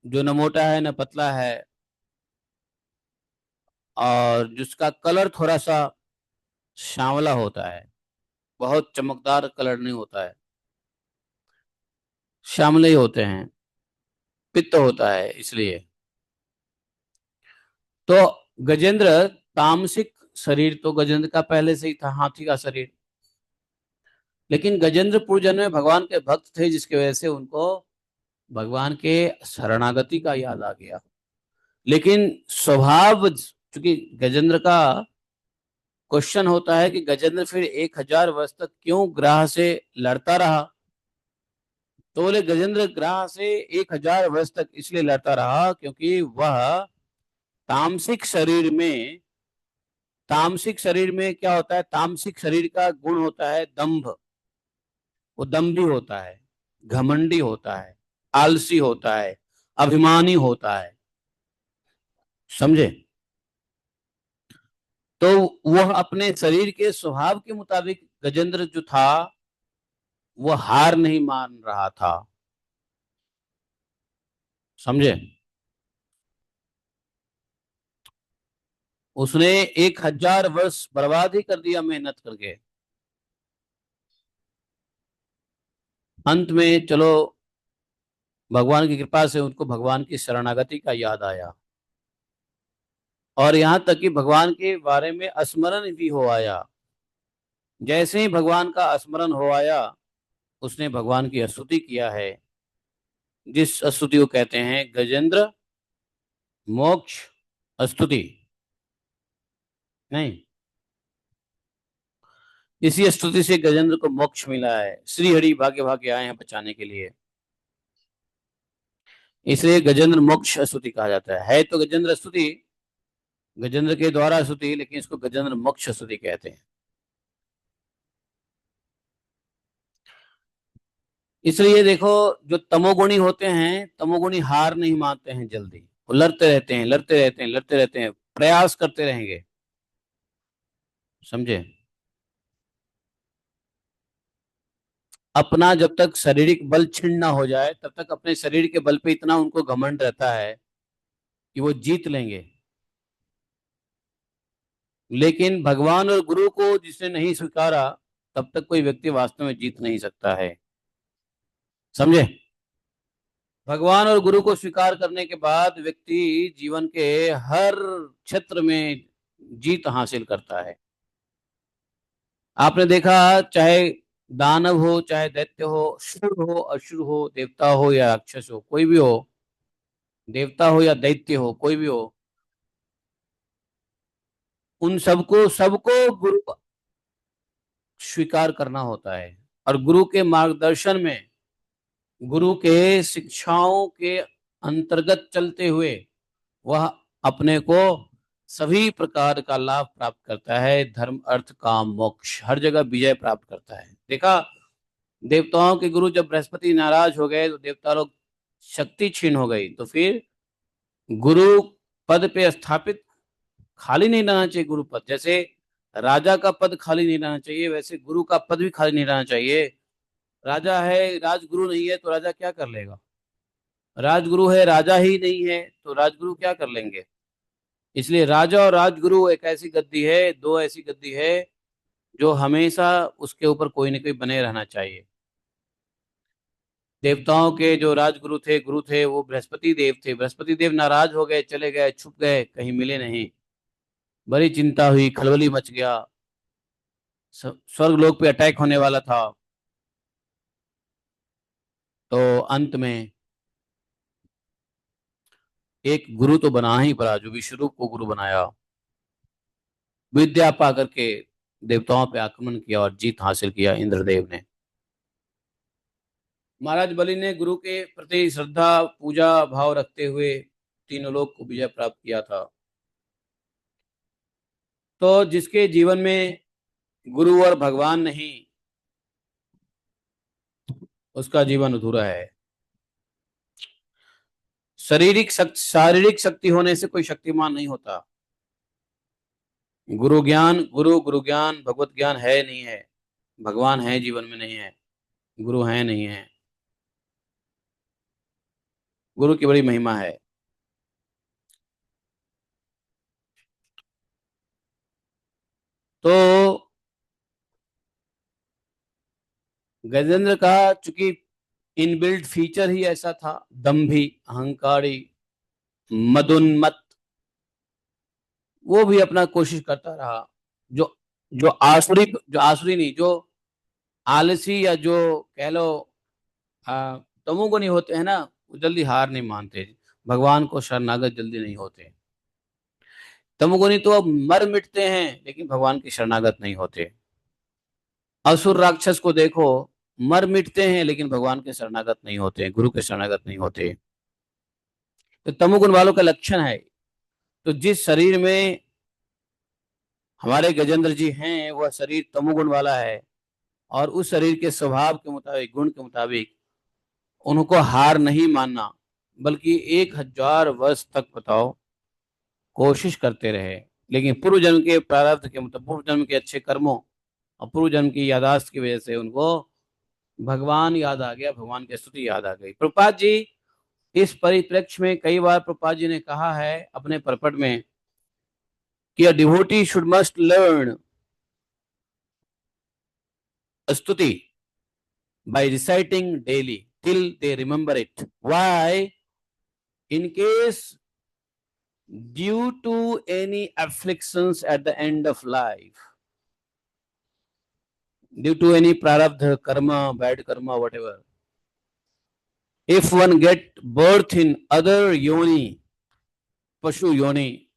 जो न मोटा है न पतला है, और जिसका कलर थोड़ा सा सांवला होता है, बहुत चमकदार कलर नहीं होता है, श्यामले ही होते हैं, पित्त होता है इसलिए। तो गजेंद्र तामसिक शरीर तो गजेंद्र का पहले से ही था, हाथी का शरीर। लेकिन गजेंद्रपुर जन्म में भगवान के भक्त थे, जिसकी वजह से उनको भगवान के शरणागति का याद आ गया। लेकिन स्वभाव, चूंकि गजेंद्र का क्वेश्चन होता है कि गजेंद्र फिर 1000 वर्ष तक क्यों ग्रह से लड़ता रहा, तो बोले गजेंद्र ग्रह से 1000 वर्ष तक इसलिए लड़ता रहा क्योंकि वह तामसिक शरीर में, तामसिक शरीर में क्या होता है, तामसिक शरीर का गुण होता है दंभ। वो दंभी होता है, घमंडी होता है, आलसी होता है, अभिमानी होता है। समझे? तो वह अपने शरीर के स्वभाव के मुताबिक गजेंद्र जो था वह हार नहीं मान रहा था। समझे? उसने 1000 वर्ष बर्बाद ही कर दिया मेहनत करके। अंत में चलो भगवान की कृपा से उनको भगवान की शरणागति का याद आया, और यहां तक कि भगवान के बारे में स्मरण भी हो आया। जैसे ही भगवान का स्मरण हो आया, उसने भगवान की स्तुति किया है, जिस स्तुति को कहते हैं गजेंद्र मोक्ष स्तुति। नहीं, इसी स्तुति से गजेंद्र को मोक्ष मिला है। श्री हरि भाग्य भाग्य आए हैं बचाने के लिए, इसलिए गजेंद्र मोक्ष स्तुति कहा जाता है तो गजेंद्र स्तुति, गजेंद्र के द्वारा स्तुति, लेकिन इसको गजेंद्र मोक्ष स्तुति कहते हैं। इसलिए देखो, जो तमोगुणी होते हैं, तमोगुणी हार नहीं मानते हैं जल्दी। वो लड़ते रहते हैं, लड़ते रहते हैं, लड़ते रहते हैं, प्रयास करते रहेंगे। समझे? अपना जब तक शारीरिक बल क्षीण ना हो जाए तब तक अपने शरीर के बल पे इतना उनको घमंड रहता है कि वो जीत लेंगे। लेकिन भगवान और गुरु को जिसने नहीं स्वीकारा, तब तक कोई व्यक्ति वास्तव में जीत नहीं सकता है। समझे? भगवान और गुरु को स्वीकार करने के बाद व्यक्ति जीवन के हर क्षेत्र में जीत हासिल करता है। आपने देखा, चाहे दानव हो, चाहे दैत्य हो, सुर हो, असुर हो, देवता हो या राक्षस हो, कोई भी हो, देवता हो या दैत्य हो, कोई भी हो, उन सबको सबको गुरु स्वीकार करना होता है। और गुरु के मार्गदर्शन में, गुरु के शिक्षाओं के अंतर्गत चलते हुए वह अपने को सभी प्रकार का लाभ प्राप्त करता है। धर्म अर्थ काम मोक्ष, हर जगह विजय प्राप्त करता है। देखा, देवताओं के गुरु जब बृहस्पति नाराज हो गए तो देवता लोग शक्ति छीन हो गई, तो फिर गुरु पद पे स्थापित खाली नहीं रहना चाहिए। गुरु पद जैसे राजा का पद खाली नहीं रहना चाहिए, वैसे गुरु का पद भी खाली नहीं रहना चाहिए। राजा है, राजगुरु नहीं है तो राजा क्या कर लेगा? राजगुरु है, राजा ही नहीं है तो राजगुरु क्या कर लेंगे? इसलिए राजा और राजगुरु एक ऐसी गद्दी है, दो ऐसी गद्दी है जो हमेशा उसके ऊपर कोई ना कोई बने रहना चाहिए। देवताओं के जो राजगुरु थे, गुरु थे, वो बृहस्पति देव थे। बृहस्पति देव नाराज हो गए, चले गए, छुप गए, कहीं मिले नहीं। बड़ी चिंता हुई, खलबली मच गया, स्वर्ग लोक पे अटैक होने वाला था। तो अंत में एक गुरु तो बना ही पड़ा, जो विश्वरूप को गुरु बनाया। विद्या पा करके देवताओं पे आक्रमण किया और जीत हासिल किया इंद्रदेव ने। महाराज बलि ने गुरु के प्रति श्रद्धा पूजा भाव रखते हुए तीनों लोक को विजय प्राप्त किया था। तो जिसके जीवन में गुरु और भगवान नहीं, उसका जीवन अधूरा है। शारीरिक शक्ति होने से कोई शक्तिमान नहीं होता। गुरु ज्ञान भगवत ज्ञान है नहीं है, भगवान है जीवन में नहीं है, गुरु है नहीं है। गुरु की बड़ी महिमा है। तो गजेंद्र का चूंकि इनबिल्ट फीचर ही ऐसा था, दम्भी, अहंकारी, मदोन्मत्त, वो भी अपना कोशिश करता रहा। जो जो आसुरी नहीं, जो आलसी या जो कह लो तमोगुणी होते हैं ना, वो जल्दी हार नहीं मानते, भगवान को शरणागत जल्दी नहीं होते। तमोगुणी तो अब मर मिटते हैं लेकिन भगवान के शरणागत नहीं होते। असुर राक्षस को देखो, मर मिटते हैं लेकिन भगवान के शरणागत नहीं होते, गुरु के शरणागत नहीं होते। तो तमोगुण वालों का लक्षण है। तो जिस शरीर में हमारे गजेंद्र जी हैं वह शरीर तमोगुण वाला है, और उस शरीर के स्वभाव के मुताबिक, गुण के मुताबिक उनको हार नहीं मानना, बल्कि 1000 वर्ष तक बताओ कोशिश करते रहे। लेकिन पूर्व जन्म के प्रारब्ध के मतलब पूर्व जन्म के अच्छे कर्मों और पूर्व जन्म की यादाश्त की वजह से उनको भगवान याद आ गया, भगवान की स्तुति याद आ गई। प्रभुपाद जी इस परिप्रेक्ष्य में कई बार प्रभुपाद जी ने कहा है अपने परपट में कि a devotee should must learn स्तुति by reciting daily till they remember it. Why? In case due to any afflictions at the end of life, due to any prarabdha, karma, bad karma, whatever, if one get birth in other yoni, pashu yoni,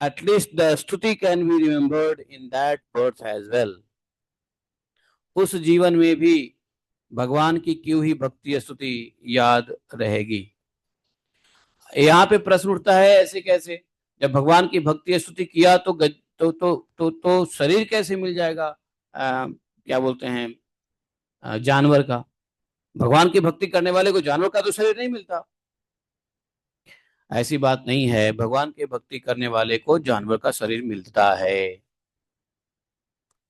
at least the stuti can be remembered in that birth as well. उस जीवन में भी भगवान की की हुई भक्ति स्तुति याद रहेगी। यहाँ पे प्रश्न उठता है ऐसे कैसे, जब भगवान की भक्ति स्तुति किया तो शरीर कैसे मिल जाएगा, क्या बोलते हैं, जानवर का। भगवान की भक्ति करने वाले को जानवर का तो शरीर नहीं मिलता। ऐसी बात नहीं है, भगवान की भक्ति करने वाले को जानवर का शरीर मिलता है।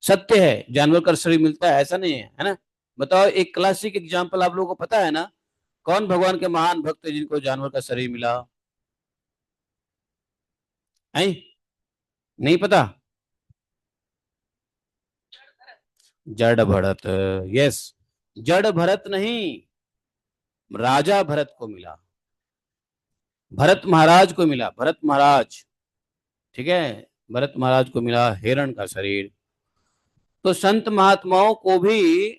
सत्य है, जानवर का शरीर मिलता है, ऐसा नहीं है ना। बताओ एक क्लासिक एग्जाम्पल आप लोगों को पता है ना, कौन भगवान के महान भक्त है जिनको जानवर का शरीर मिला है? नहीं पता? जड़ भरत। यस, जड़ भरत नहीं, राजा भरत को मिला, भरत महाराज को मिला, भरत महाराज, ठीक है, भरत महाराज को मिला हिरण का शरीर। तो संत महात्माओं को भी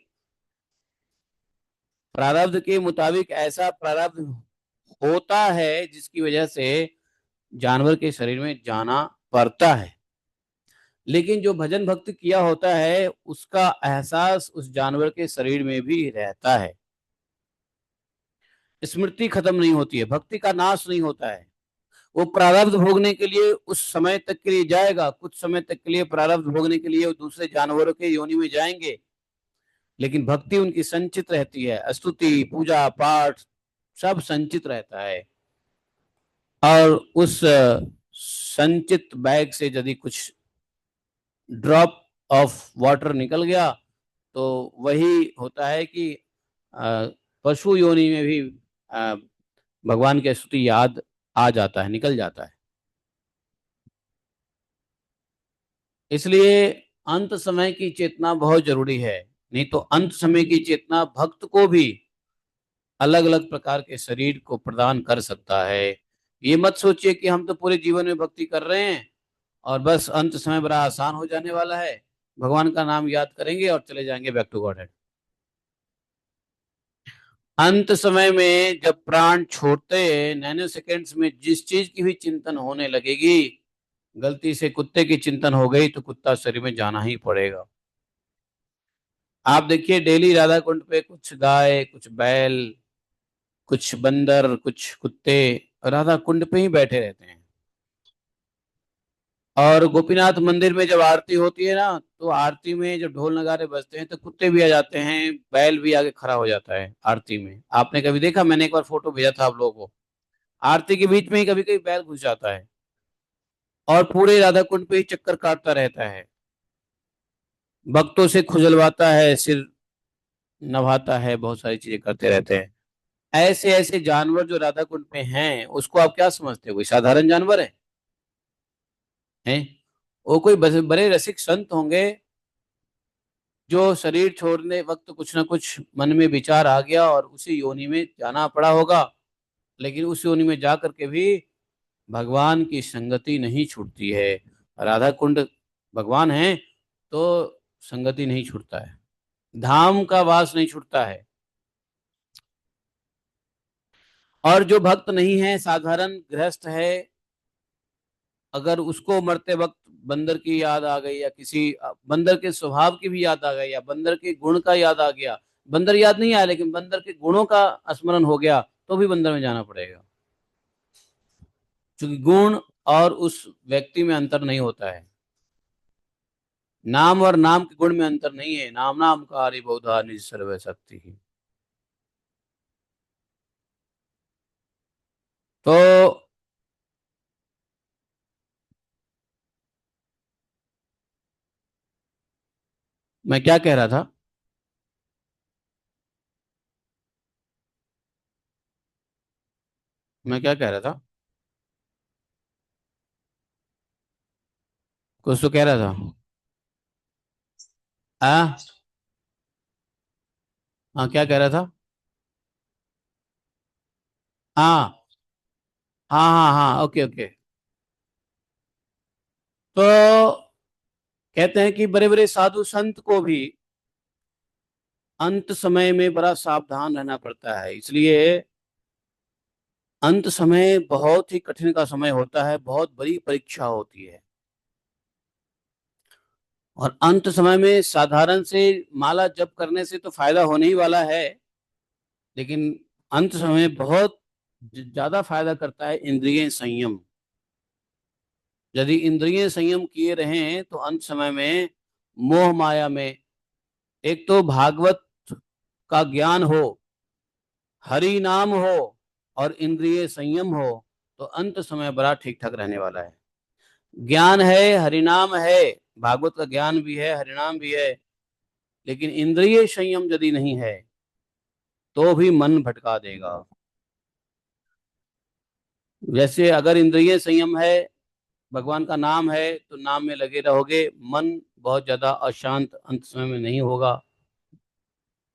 प्रारब्ध के मुताबिक ऐसा प्रारब्ध होता है जिसकी वजह से जानवर के शरीर में जाना पड़ता है। लेकिन जो भजन भक्ति किया होता है उसका एहसास उस जानवर के शरीर में भी रहता है। स्मृति खत्म नहीं होती है, भक्ति का नाश नहीं होता है। वो प्रारब्ध भोगने के लिए उस समय तक के लिए जाएगा, कुछ समय तक के लिए प्रारब्ध भोगने के लिए वो दूसरे जानवरों के योनि में जाएंगे, लेकिन भक्ति उनकी संचित रहती है, स्तुति पूजा पाठ सब संचित रहता है। और उस संचित बैग से यदि कुछ ड्रॉप ऑफ वाटर निकल गया तो वही होता है कि पशु योनि में भी भगवान की स्तुति याद आ जाता है, निकल जाता है। इसलिए अंत समय की चेतना बहुत जरूरी है, नहीं तो अंत समय की चेतना भक्त को भी अलग अलग प्रकार के शरीर को प्रदान कर सकता है। ये मत सोचिए कि हम तो पूरे जीवन में भक्ति कर रहे हैं और बस अंत समय बड़ा आसान हो जाने वाला है, भगवान का नाम याद करेंगे और चले जाएंगे बैक टू गॉड हेड। अंत समय में जब प्राण छोड़ते नैनो सेकेंड्स में जिस चीज की भी चिंतन होने लगेगी, गलती से कुत्ते की चिंतन हो गई तो कुत्ता शरीर में जाना ही पड़ेगा। आप देखिए डेली राधा कुंड पे कुछ गाय, कुछ बैल, कुछ बंदर, कुछ कुत्ते राधा कुंड पे ही बैठे रहते हैं। और गोपीनाथ मंदिर में जब आरती होती है ना, तो आरती में जब ढोल नगारे बजते हैं तो कुत्ते भी आ जाते हैं, बैल भी आगे खड़ा हो जाता है आरती में। आपने कभी देखा? मैंने एक बार फोटो भेजा था आप लोगों को, आरती के बीच में ही कभी कभी बैल घुस जाता है और पूरे राधा कुंड पे ही चक्कर काटता रहता है, भक्तों से खुजलवाता है, सिर नभाता है, बहुत सारी चीजें करते रहते हैं। ऐसे ऐसे जानवर जो राधा कुंड में हैं उसको आप क्या समझते हो, कोई साधारण जानवर है? हैं? वो कोई बड़े रसिक संत होंगे जो शरीर छोड़ने वक्त कुछ ना कुछ मन में विचार आ गया और उसी योनि में जाना पड़ा होगा, लेकिन उस योनि में जा करके भी भगवान की संगति नहीं छूटती है। राधा कुंड भगवान है तो संगति नहीं छूटता है। धाम का वास नहीं छूटता है। और जो भक्त नहीं है, साधारण गृहस्थ है, अगर उसको मरते वक्त बंदर की याद आ गई, या किसी बंदर के स्वभाव की भी याद आ गई, या बंदर के गुण का याद आ गया, बंदर याद नहीं आया लेकिन बंदर के गुणों का स्मरण हो गया, तो भी बंदर में जाना पड़ेगा। क्योंकि गुण और उस व्यक्ति में अंतर नहीं होता है। नाम और नाम के गुण में अंतर नहीं है। नाम नाम कारी बहुधा निज सर्व शक्ति ही। तो मैं क्या कह रहा था? मैं क्या कह रहा था? कुछ तो कह रहा था। हाँ। हाँ, क्या कह रहा था? हाँ हाँ हाँ हाँ, ओके ओके। तो कहते हैं कि बड़े बड़े साधु संत को भी अंत समय में बड़ा सावधान रहना पड़ता है। इसलिए अंत समय बहुत ही कठिन का समय होता है, बहुत बड़ी परीक्षा होती है। और अंत समय में साधारण से माला जप करने से तो फायदा होने ही वाला है, लेकिन अंत समय में बहुत ज्यादा फायदा करता है इंद्रिय संयम। यदि इंद्रिय संयम किए रहें तो अंत समय में मोह माया में, एक तो भागवत का ज्ञान हो, हरि नाम हो, और इंद्रिय संयम हो, तो अंत समय बड़ा ठीक ठाक रहने वाला है। ज्ञान है, हरिनाम है, भागवत का ज्ञान भी है, हरिनाम भी है, लेकिन इंद्रिय संयम यदि नहीं है तो भी मन भटका देगा। जैसे अगर इंद्रिय संयम है, भगवान का नाम है, तो नाम में लगे रहोगे, मन बहुत ज्यादा अशांत अंत समय में नहीं होगा।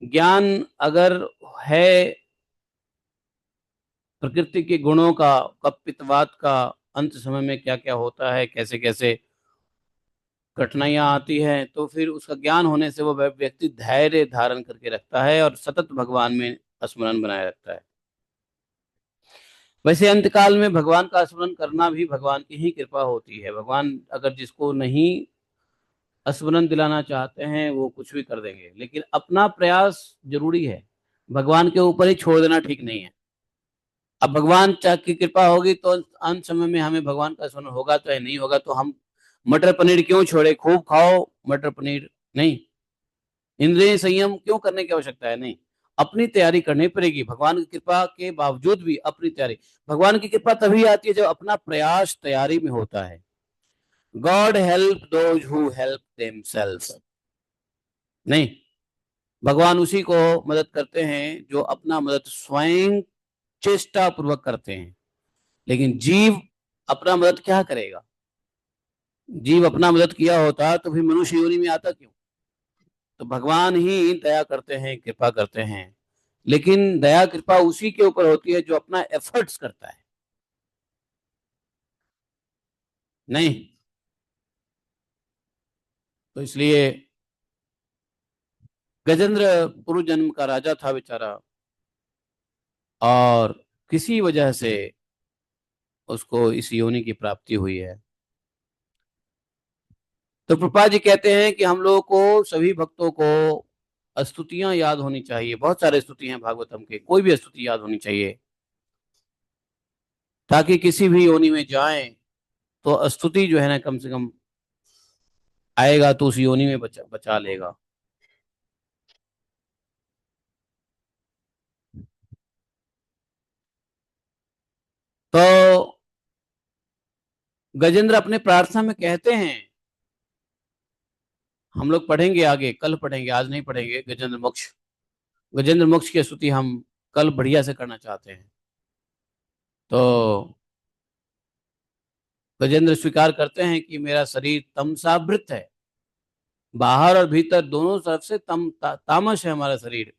ज्ञान अगर है प्रकृति के गुणों का, कपित्वाद का, अंत समय में क्या क्या होता है, कैसे कैसे कठिनाइयां आती हैं, तो फिर उसका ज्ञान होने से वो व्यक्ति धैर्य धारण करके रखता है और सतत भगवान में स्मरण बनाए रखता है। वैसे अंतकाल में भगवान का स्मरण करना भी भगवान की ही कृपा होती है। भगवान अगर जिसको नहीं स्मरण दिलाना चाहते हैं वो कुछ भी कर देंगे, लेकिन अपना प्रयास जरूरी है। भगवान के ऊपर ही छोड़ देना ठीक नहीं है। अब भगवान चाह की कृपा होगी तो अंत समय में हमें भगवान का स्मरण होगा, तो नहीं होगा तो हम मटर पनीर क्यों छोड़े, खूब खाओ मटर पनीर, नहीं। इंद्रिय संयम क्यों करने की आवश्यकता है, नहीं। अपनी तैयारी करनी पड़ेगी, भगवान की कृपा के बावजूद भी अपनी तैयारी। भगवान की कृपा तभी आती है जब अपना प्रयास तैयारी में होता है। God help those who help themselves. नहीं, भगवान उसी को मदद करते हैं जो अपना मदद स्वयं चेष्टा पूर्वक करते हैं। लेकिन जीव अपना मदद क्या करेगा? जीव अपना मदद किया होता तो फिर मनुष्य योनि में आता क्यों? तो भगवान ही दया करते हैं, कृपा करते हैं, लेकिन दया कृपा उसी के ऊपर होती है जो अपना एफर्ट्स करता है। नहीं। तो इसलिए गजेंद्र पूर्व जन्म का राजा था बेचारा, और किसी वजह से उसको इस योनि की प्राप्ति हुई है। तो प्रभुपाद जी कहते हैं कि हम लोगों को, सभी भक्तों को स्तुतियां याद होनी चाहिए। बहुत सारे स्तुति हैं भागवतम के, कोई भी स्तुति याद होनी चाहिए, ताकि किसी भी योनि में जाएं तो स्तुति जो है ना, कम से कम आएगा तो उस योनि में बचा बचा लेगा। तो गजेंद्र अपने प्रार्थना में कहते हैं, हम लोग पढ़ेंगे आगे, कल पढ़ेंगे, आज नहीं पढ़ेंगे, गजेंद्र मोक्ष। गजेंद्र मोक्ष की स्तुति हम कल बढ़िया से करना चाहते हैं। तो गजेंद्र स्वीकार करते हैं कि मेरा शरीर तमसावृत है, बाहर और भीतर दोनों तरफ से तामस है हमारा शरीर।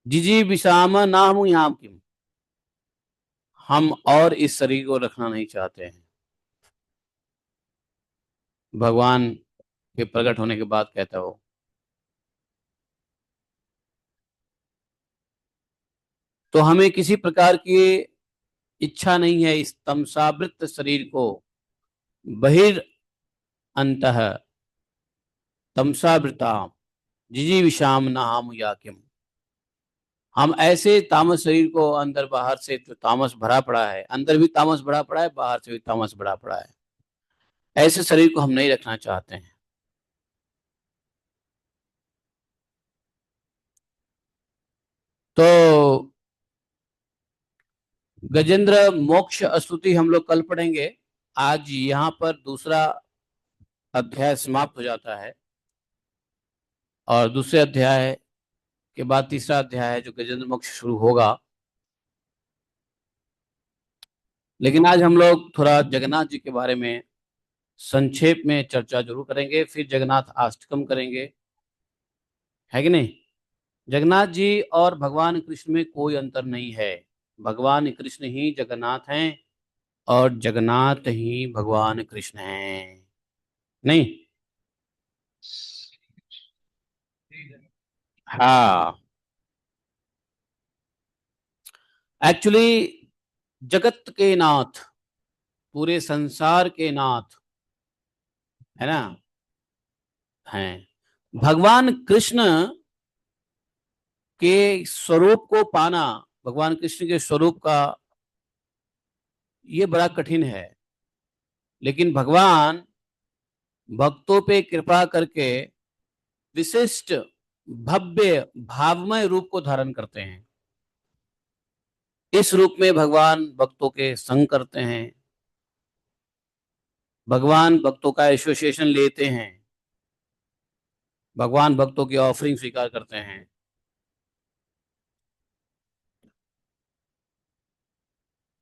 जिजी विषाम ना हम यहाँ किम, हम और इस शरीर को रखना नहीं चाहते हैं। भगवान के प्रकट होने के बाद कहता है वो। तो हमें किसी प्रकार की इच्छा नहीं है इस तमसावृत शरीर को बहिर अंतः तमसावृता जिजी विषाम नाम या किम। हम ऐसे तामस शरीर को अंदर बाहर से तो तामस भरा पड़ा है, अंदर भी तामस भरा पड़ा है, बाहर से भी तामस भरा पड़ा है, ऐसे शरीर को हम नहीं रखना चाहते हैं। तो गजेंद्र मोक्ष स्तुति हम लोग कल पढ़ेंगे। आज यहाँ पर दूसरा अध्याय समाप्त हो जाता है और दूसरे अध्याय के बाद तीसरा अध्याय है जो गजेंद्र मोक्ष शुरू होगा। लेकिन आज हम लोग थोड़ा जगन्नाथ जी के बारे में संक्षेप में चर्चा जरूर करेंगे, फिर जगन्नाथ अष्टकम करेंगे, है कि नहीं। जगन्नाथ जी और भगवान कृष्ण में कोई अंतर नहीं है। भगवान कृष्ण ही जगन्नाथ हैं और जगन्नाथ ही भगवान कृष्ण हैं। नहीं। हाँ, एक्चुअली जगत के नाथ, पूरे संसार के नाथ, है ना, हैं भगवान कृष्ण के स्वरूप को पाना। भगवान कृष्ण के स्वरूप का ये बड़ा कठिन है, लेकिन भगवान भक्तों पे कृपा करके विशिष्ट भव्य भावमय रूप को धारण करते हैं। इस रूप में भगवान भक्तों के संग करते हैं, भगवान भक्तों का एसोसिएशन लेते हैं, भगवान भक्तों की ऑफरिंग स्वीकार करते हैं।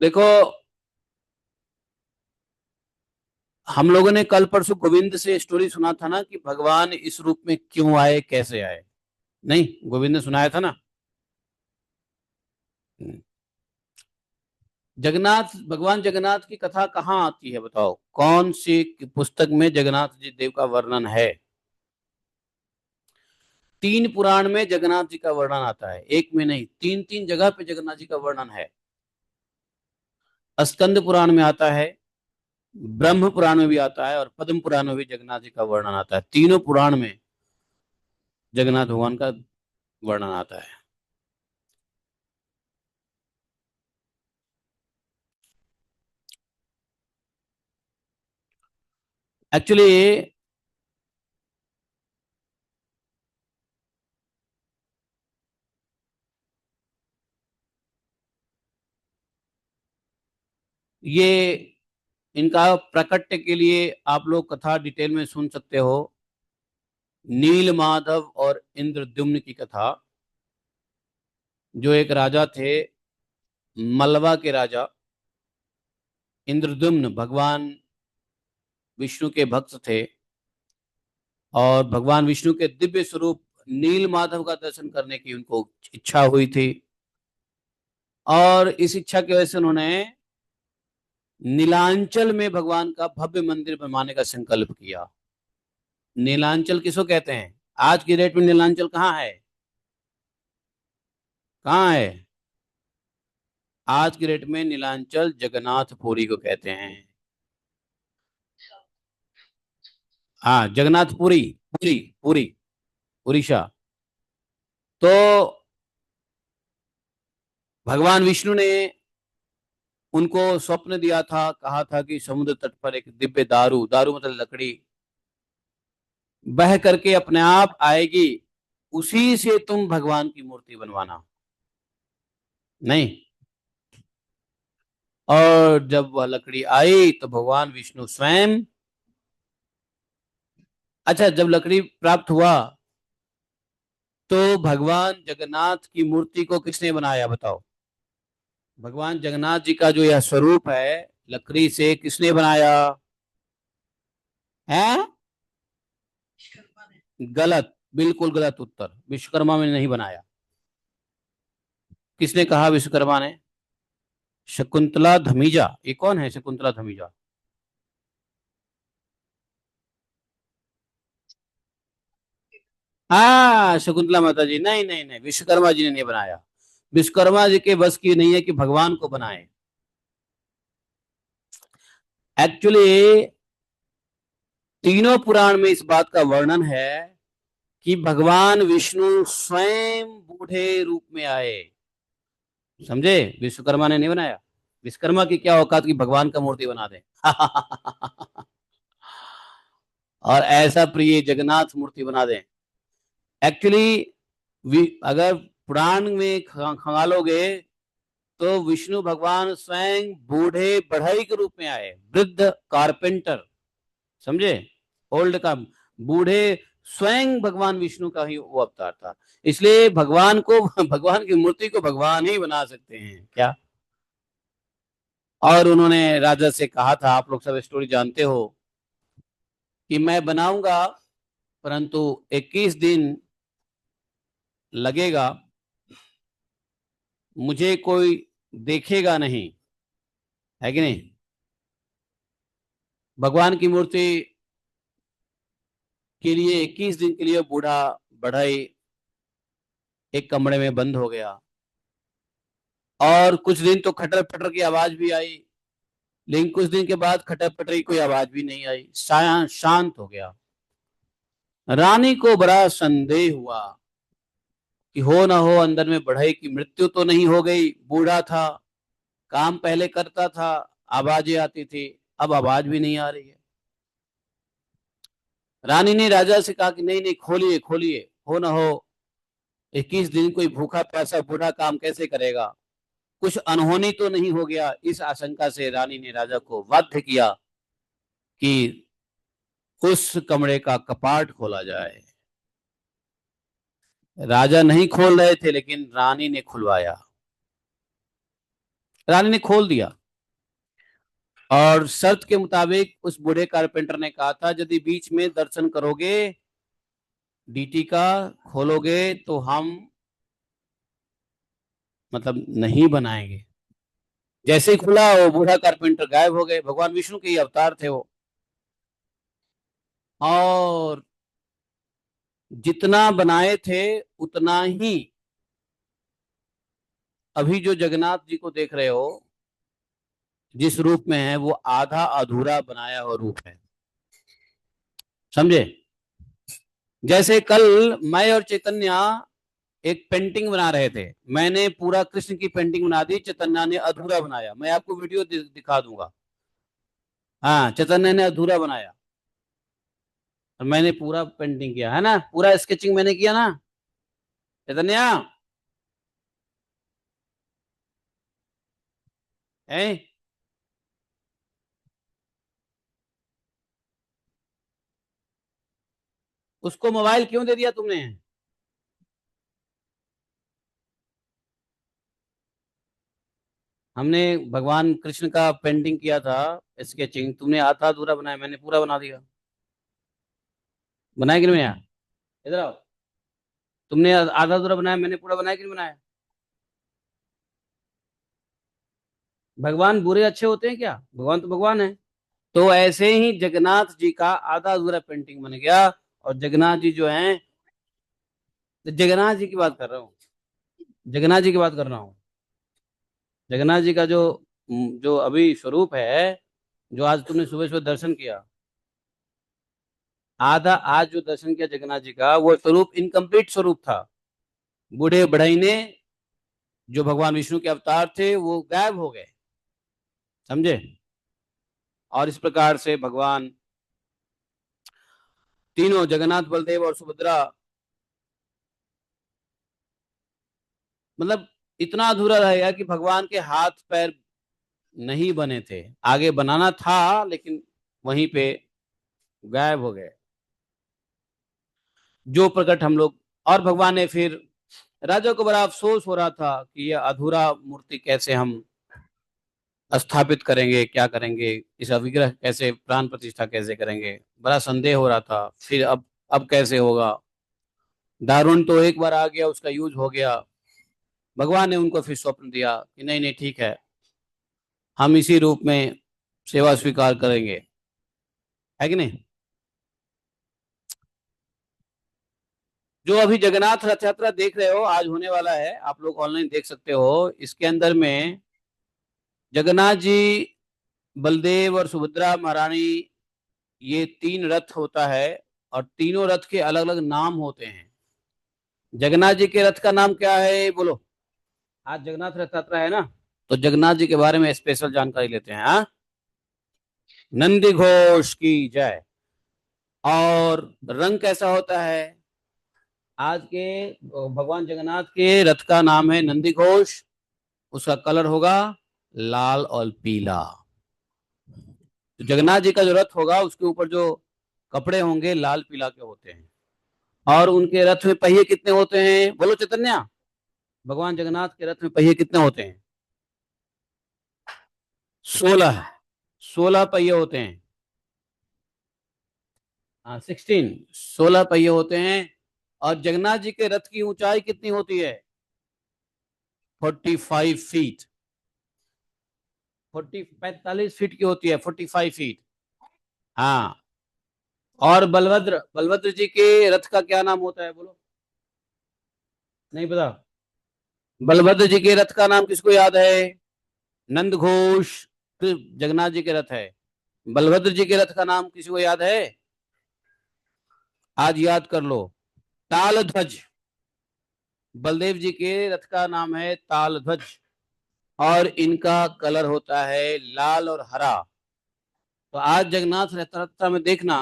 देखो, हम लोगों ने कल परसों गोविंद से स्टोरी सुना था ना कि भगवान इस रूप में क्यों आए, कैसे आए। नहीं, गोविंद ने सुनाया था ना। जगन्नाथ, भगवान जगन्नाथ की कथा कहाँ आती है बताओ, कौन सी पुस्तक में जगन्नाथ जी देव का वर्णन है। तीन पुराण में जगन्नाथ जी का वर्णन आता है, एक में नहीं, तीन तीन जगह पे जगन्नाथ जी का वर्णन है। स्कंद पुराण में आता है, ब्रह्म पुराण में भी आता है और पद्म पुराण में भी जगन्नाथ जी का वर्णन आता है। तीनों पुराण में जगन्नाथ भगवान का वर्णन आता है। एक्चुअली ये इनका प्रकट्य के लिए आप लोग कथा डिटेल में सुन सकते हो। नील माधव और इंद्रद्युम्न की कथा। जो एक राजा थे, मलवा के राजा इंद्रद्युम्न, भगवान विष्णु के भक्त थे और भगवान विष्णु के दिव्य स्वरूप नील माधव का दर्शन करने की उनको इच्छा हुई थी। और इस इच्छा की वजह से उन्होंने नीलांचल में भगवान का भव्य मंदिर बनवाने का संकल्प किया। नीलांचल किसको कहते हैं? आज की डेट में नीलांचल कहाँ है? कहाँ है? आज की डेट में नीलांचल जगन्नाथपुरी को कहते हैं। हाँ, जगन्नाथपुरी, पुरी, पुरी, उड़ीसा। तो भगवान विष्णु ने उनको स्वप्न दिया था, कहा था कि समुद्र तट पर एक दिव्य दारू, दारू मतलब लकड़ी, बह करके अपने आप आएगी, उसी से तुम भगवान की मूर्ति बनवाना। नहीं। और जब वह लकड़ी आई तो भगवान विष्णु स्वयं, अच्छा, जब लकड़ी प्राप्त हुआ तो भगवान जगन्नाथ की मूर्ति को किसने बनाया बताओ? भगवान जगन्नाथ जी का जो यह स्वरूप है, लकड़ी से किसने बनाया है? गलत, बिल्कुल गलत उत्तर। विश्वकर्मा ने नहीं बनाया। किसने कहा विश्वकर्मा ने? शकुंतला धमीजा। ये कौन है शकुंतला धमीजा? शकुंतला माता जी, नहीं नहीं नहीं, विश्वकर्मा जी ने नहीं बनाया। विश्वकर्मा जी के बस की नहीं है कि भगवान को बनाए। एक्चुअली तीनों पुराण में इस बात का वर्णन है कि भगवान विष्णु स्वयं बूढ़े रूप में आए। समझे? विश्वकर्मा ने नहीं बनाया। विश्वकर्मा की क्या औकात कि भगवान का मूर्ति बना दे। और ऐसा प्रिय जगन्नाथ मूर्ति बना दे। एक्चुअली अगर पुराण में खंगालोगे तो विष्णु भगवान स्वयं बूढ़े बढ़ई के रूप में आए, वृद्ध कारपेंटर। समझे? ओल्ड का बूढ़े, स्वयं भगवान विष्णु का ही वो अवतार था। इसलिए भगवान को भगवान की मूर्ति को भगवान ही बना सकते हैं क्या। और उन्होंने राजा से कहा था, आप लोग सब स्टोरी जानते हो, कि मैं बनाऊंगा परंतु 21 दिन लगेगा, मुझे कोई देखेगा नहीं, है कि नहीं। भगवान की मूर्ति के लिए 21 दिन के लिए बूढ़ा बढ़ई एक कमरे में बंद हो गया। और कुछ दिन तो खटर पटर की आवाज भी आई, लेकिन कुछ दिन के बाद खटर पटर की कोई आवाज भी नहीं आई, शांत हो गया। रानी को बड़ा संदेह हुआ कि हो ना हो अंदर में बढ़ई की मृत्यु तो नहीं हो गई। बूढ़ा था, काम पहले करता था, आवाजें आती थी, अब आवाज भी नहीं आ रही है। रानी ने राजा से कहा कि नहीं नहीं, खोलिए खोलिए, हो ना हो 21 दिन कोई भूखा प्यासा बूढ़ा काम कैसे करेगा, कुछ अनहोनी तो नहीं हो गया। इस आशंका से रानी ने राजा को बाध्य किया कि उस कमरे का कपाट खोला जाए। राजा नहीं खोल रहे थे, लेकिन रानी ने खुलवाया। रानी ने खोल दिया और शर्त के मुताबिक उस बूढ़े कारपेंटर ने कहा था, यदि बीच में दर्शन करोगे डीटी का, खोलोगे, तो हम मतलब नहीं बनाएंगे। जैसे ही खुला वो बूढ़ा कारपेंटर गायब हो गए। भगवान विष्णु के ही अवतार थे वो। और जितना बनाए थे उतना ही अभी जो जगन्नाथ जी को देख रहे हो जिस रूप में है, वो आधा अधूरा बनाया हुआ रूप है। समझे? जैसे कल मैं और चैतन्य एक पेंटिंग बना रहे थे, मैंने पूरा कृष्ण की पेंटिंग बना दी, चैतन्य ने अधूरा बनाया। मैं आपको वीडियो दिखा दूंगा। हाँ, चैतन्य ने अधूरा बनाया और मैंने पूरा पेंटिंग किया, है ना, पूरा स्केचिंग मैंने किया ना चैतन्य है। उसको मोबाइल क्यों दे दिया तुमने? हमने भगवान कृष्ण का पेंटिंग किया था, स्केचिंग, तुमने आधा अधूरा बनाया, मैंने पूरा बना दिया। बनाया कि नहीं बनाया? इधर आओ। तुमने आधा अधूरा बनाया, मैंने पूरा बनाया कि नहीं बनाया? भगवान बुरे अच्छे होते हैं क्या? भगवान तो भगवान है। तो ऐसे ही जगन्नाथ जी का आधा अधूरा पेंटिंग बन गया। और जगन्नाथ जी जो हैं, तो जगन्नाथ जी की बात कर रहा हूँ, जगन्नाथ जी की बात कर रहा हूँ। जगन्नाथ जी का जो जो अभी स्वरूप है, जो आज तुमने सुबह सुबह दर्शन किया, आधा आज जो दर्शन किया जगन्नाथ जी का, वो स्वरूप इनकम्प्लीट स्वरूप था। बूढ़े बढ़ई ने, जो भगवान विष्णु के अवतार थे, वो गायब हो गए। समझे? और इस प्रकार से भगवान तीनों, जगन्नाथ, बलदेव और सुभद्रा, मतलब इतना अधूरा रहेगा कि भगवान के हाथ पैर नहीं बने थे, आगे बनाना था लेकिन वहीं पे गायब हो गए। जो प्रकट हम लोग, और भगवान ने फिर, राजा को बड़ा अफसोस हो रहा था कि यह अधूरा मूर्ति कैसे हम स्थापित करेंगे, क्या करेंगे, इस अविग्रह कैसे, प्राण प्रतिष्ठा कैसे करेंगे, बड़ा संदेह हो रहा था। फिर अब कैसे होगा। दारुण तो एक बार आ गया, उसका यूज हो गया। भगवान ने उनको फिर स्वप्न दिया कि नहीं नहीं ठीक है, हम इसी रूप में सेवा स्वीकार करेंगे, है कि नहीं। जो अभी जगन्नाथ रथ यात्रा देख रहे हो, आज होने वाला है, आप लोग ऑनलाइन देख सकते हो। इसके अंदर में जगन्नाथ जी, बलदेव और सुभद्रा महारानी, ये तीन रथ होता है, और तीनों रथ के अलग अलग नाम होते हैं। जगन्नाथ जी के रथ का नाम क्या है बोलो? आज जगन्नाथ रथ यात्रा है ना, तो जगन्नाथ जी के बारे में स्पेशल जानकारी लेते हैं। हाँ, नंदी घोष की जय। और रंग कैसा होता है? आज के भगवान जगन्नाथ के रथ का नाम है नंदी घोष। उसका कलर होगा लाल और पीला। तो जगन्नाथ जी का जो रथ होगा उसके ऊपर जो कपड़े होंगे लाल पीला के होते हैं। और उनके रथ में पहिए कितने होते हैं बोलो चैतन्या? भगवान जगन्नाथ के रथ में पहिए कितने होते हैं? 16। 16 पहिए होते हैं। हाँ, 16। 16 पहिए होते हैं। और जगन्नाथ जी के रथ की ऊंचाई कितनी होती है? 45 फीट। 45 फीट की होती है, 45 फीट। हाँ। और बलभद्र, बलभद्र जी के रथ का क्या नाम होता है बोलो? नहीं पता? बलभद्र जी के रथ का नाम किसको याद है? नंद घोष जगन्नाथ जी के रथ है। बलभद्र जी के रथ का नाम किसी को याद है? आज याद कर लो। ताल ध्वज। बलदेव जी के रथ का नाम है ताल ध्वज। और इनका कलर होता है लाल और हरा। तो आज जगन्नाथ रथ यात्रा में देखना,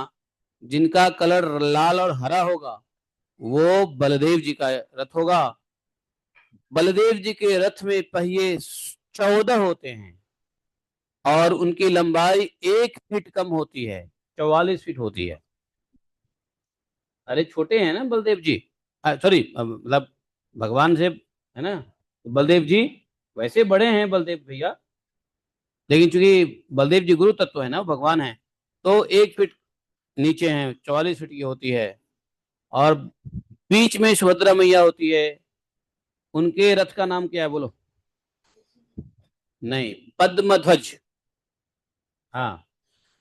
जिनका कलर लाल और हरा होगा वो बलदेव जी का रथ होगा। बलदेव जी के रथ में पहिए 14 होते हैं। और उनकी लंबाई 1 फीट कम होती है, 44 फीट होती है। अरे छोटे हैं ना बलदेव जी, सॉरी, मतलब भगवान से है ना, तो बलदेव जी वैसे बड़े हैं बलदेव भैया, लेकिन चूंकि बलदेव जी गुरु तत्व है ना, वो भगवान है, तो 1 फीट नीचे हैं, 44 फीट की होती है। और बीच में सुभद्रा मैया होती है। उनके रथ का नाम क्या है बोलो? नहीं, पद्म ध्वज। हाँ,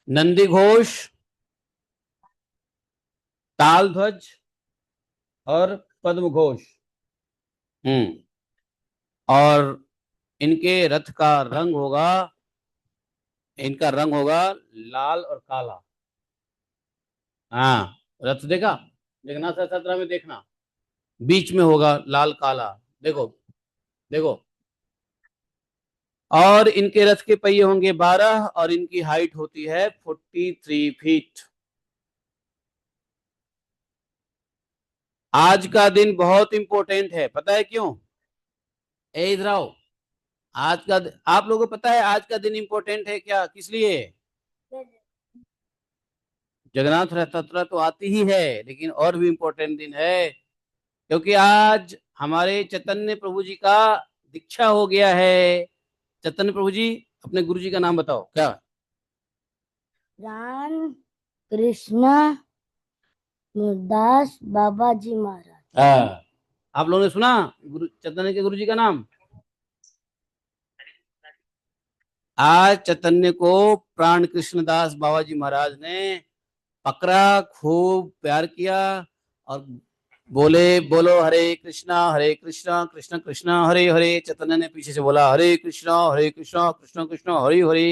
नंदी घोष, ताल ध्वज और पद्म घोष। हम्म। और इनके रथ का रंग होगा, इनका रंग होगा लाल और काला। हाँ, रथ देखा जगन्नाथ रथ यात्रा में, देखना बीच में होगा लाल काला। देखो, देखो। और इनके रथ के पहिए होंगे 12, और इनकी हाइट होती है 43 फीट। आज का दिन बहुत इंपॉर्टेंट है, पता है क्यों? इधर आओ। आज का आप लोगों को पता है आज का दिन इंपॉर्टेंट है क्या, किस लिए? जगन्नाथ रथ यात्रा तो आती ही है, लेकिन और भी इंपॉर्टेंट दिन है, क्योंकि आज हमारे चैतन्य प्रभु जी का दीक्षा हो गया है। चैतन्य प्रभु जी, अपने गुरु जी का नाम बताओ क्या? राम कृष्णा दास बाबा जी महाराज। हाँ, आप लोगों ने सुना गुरु चैतन्य के गुरु जी का नाम? आज चैतन्य को प्राण कृष्णदास बाबा जी महाराज ने पकड़ा, खूब प्यार किया, और बोले, बोलो हरे कृष्णा कृष्ण कृष्ण हरे हरे। चैतन्य ने पीछे से बोला हरे कृष्णा कृष्ण कृष्ण हरे हरे,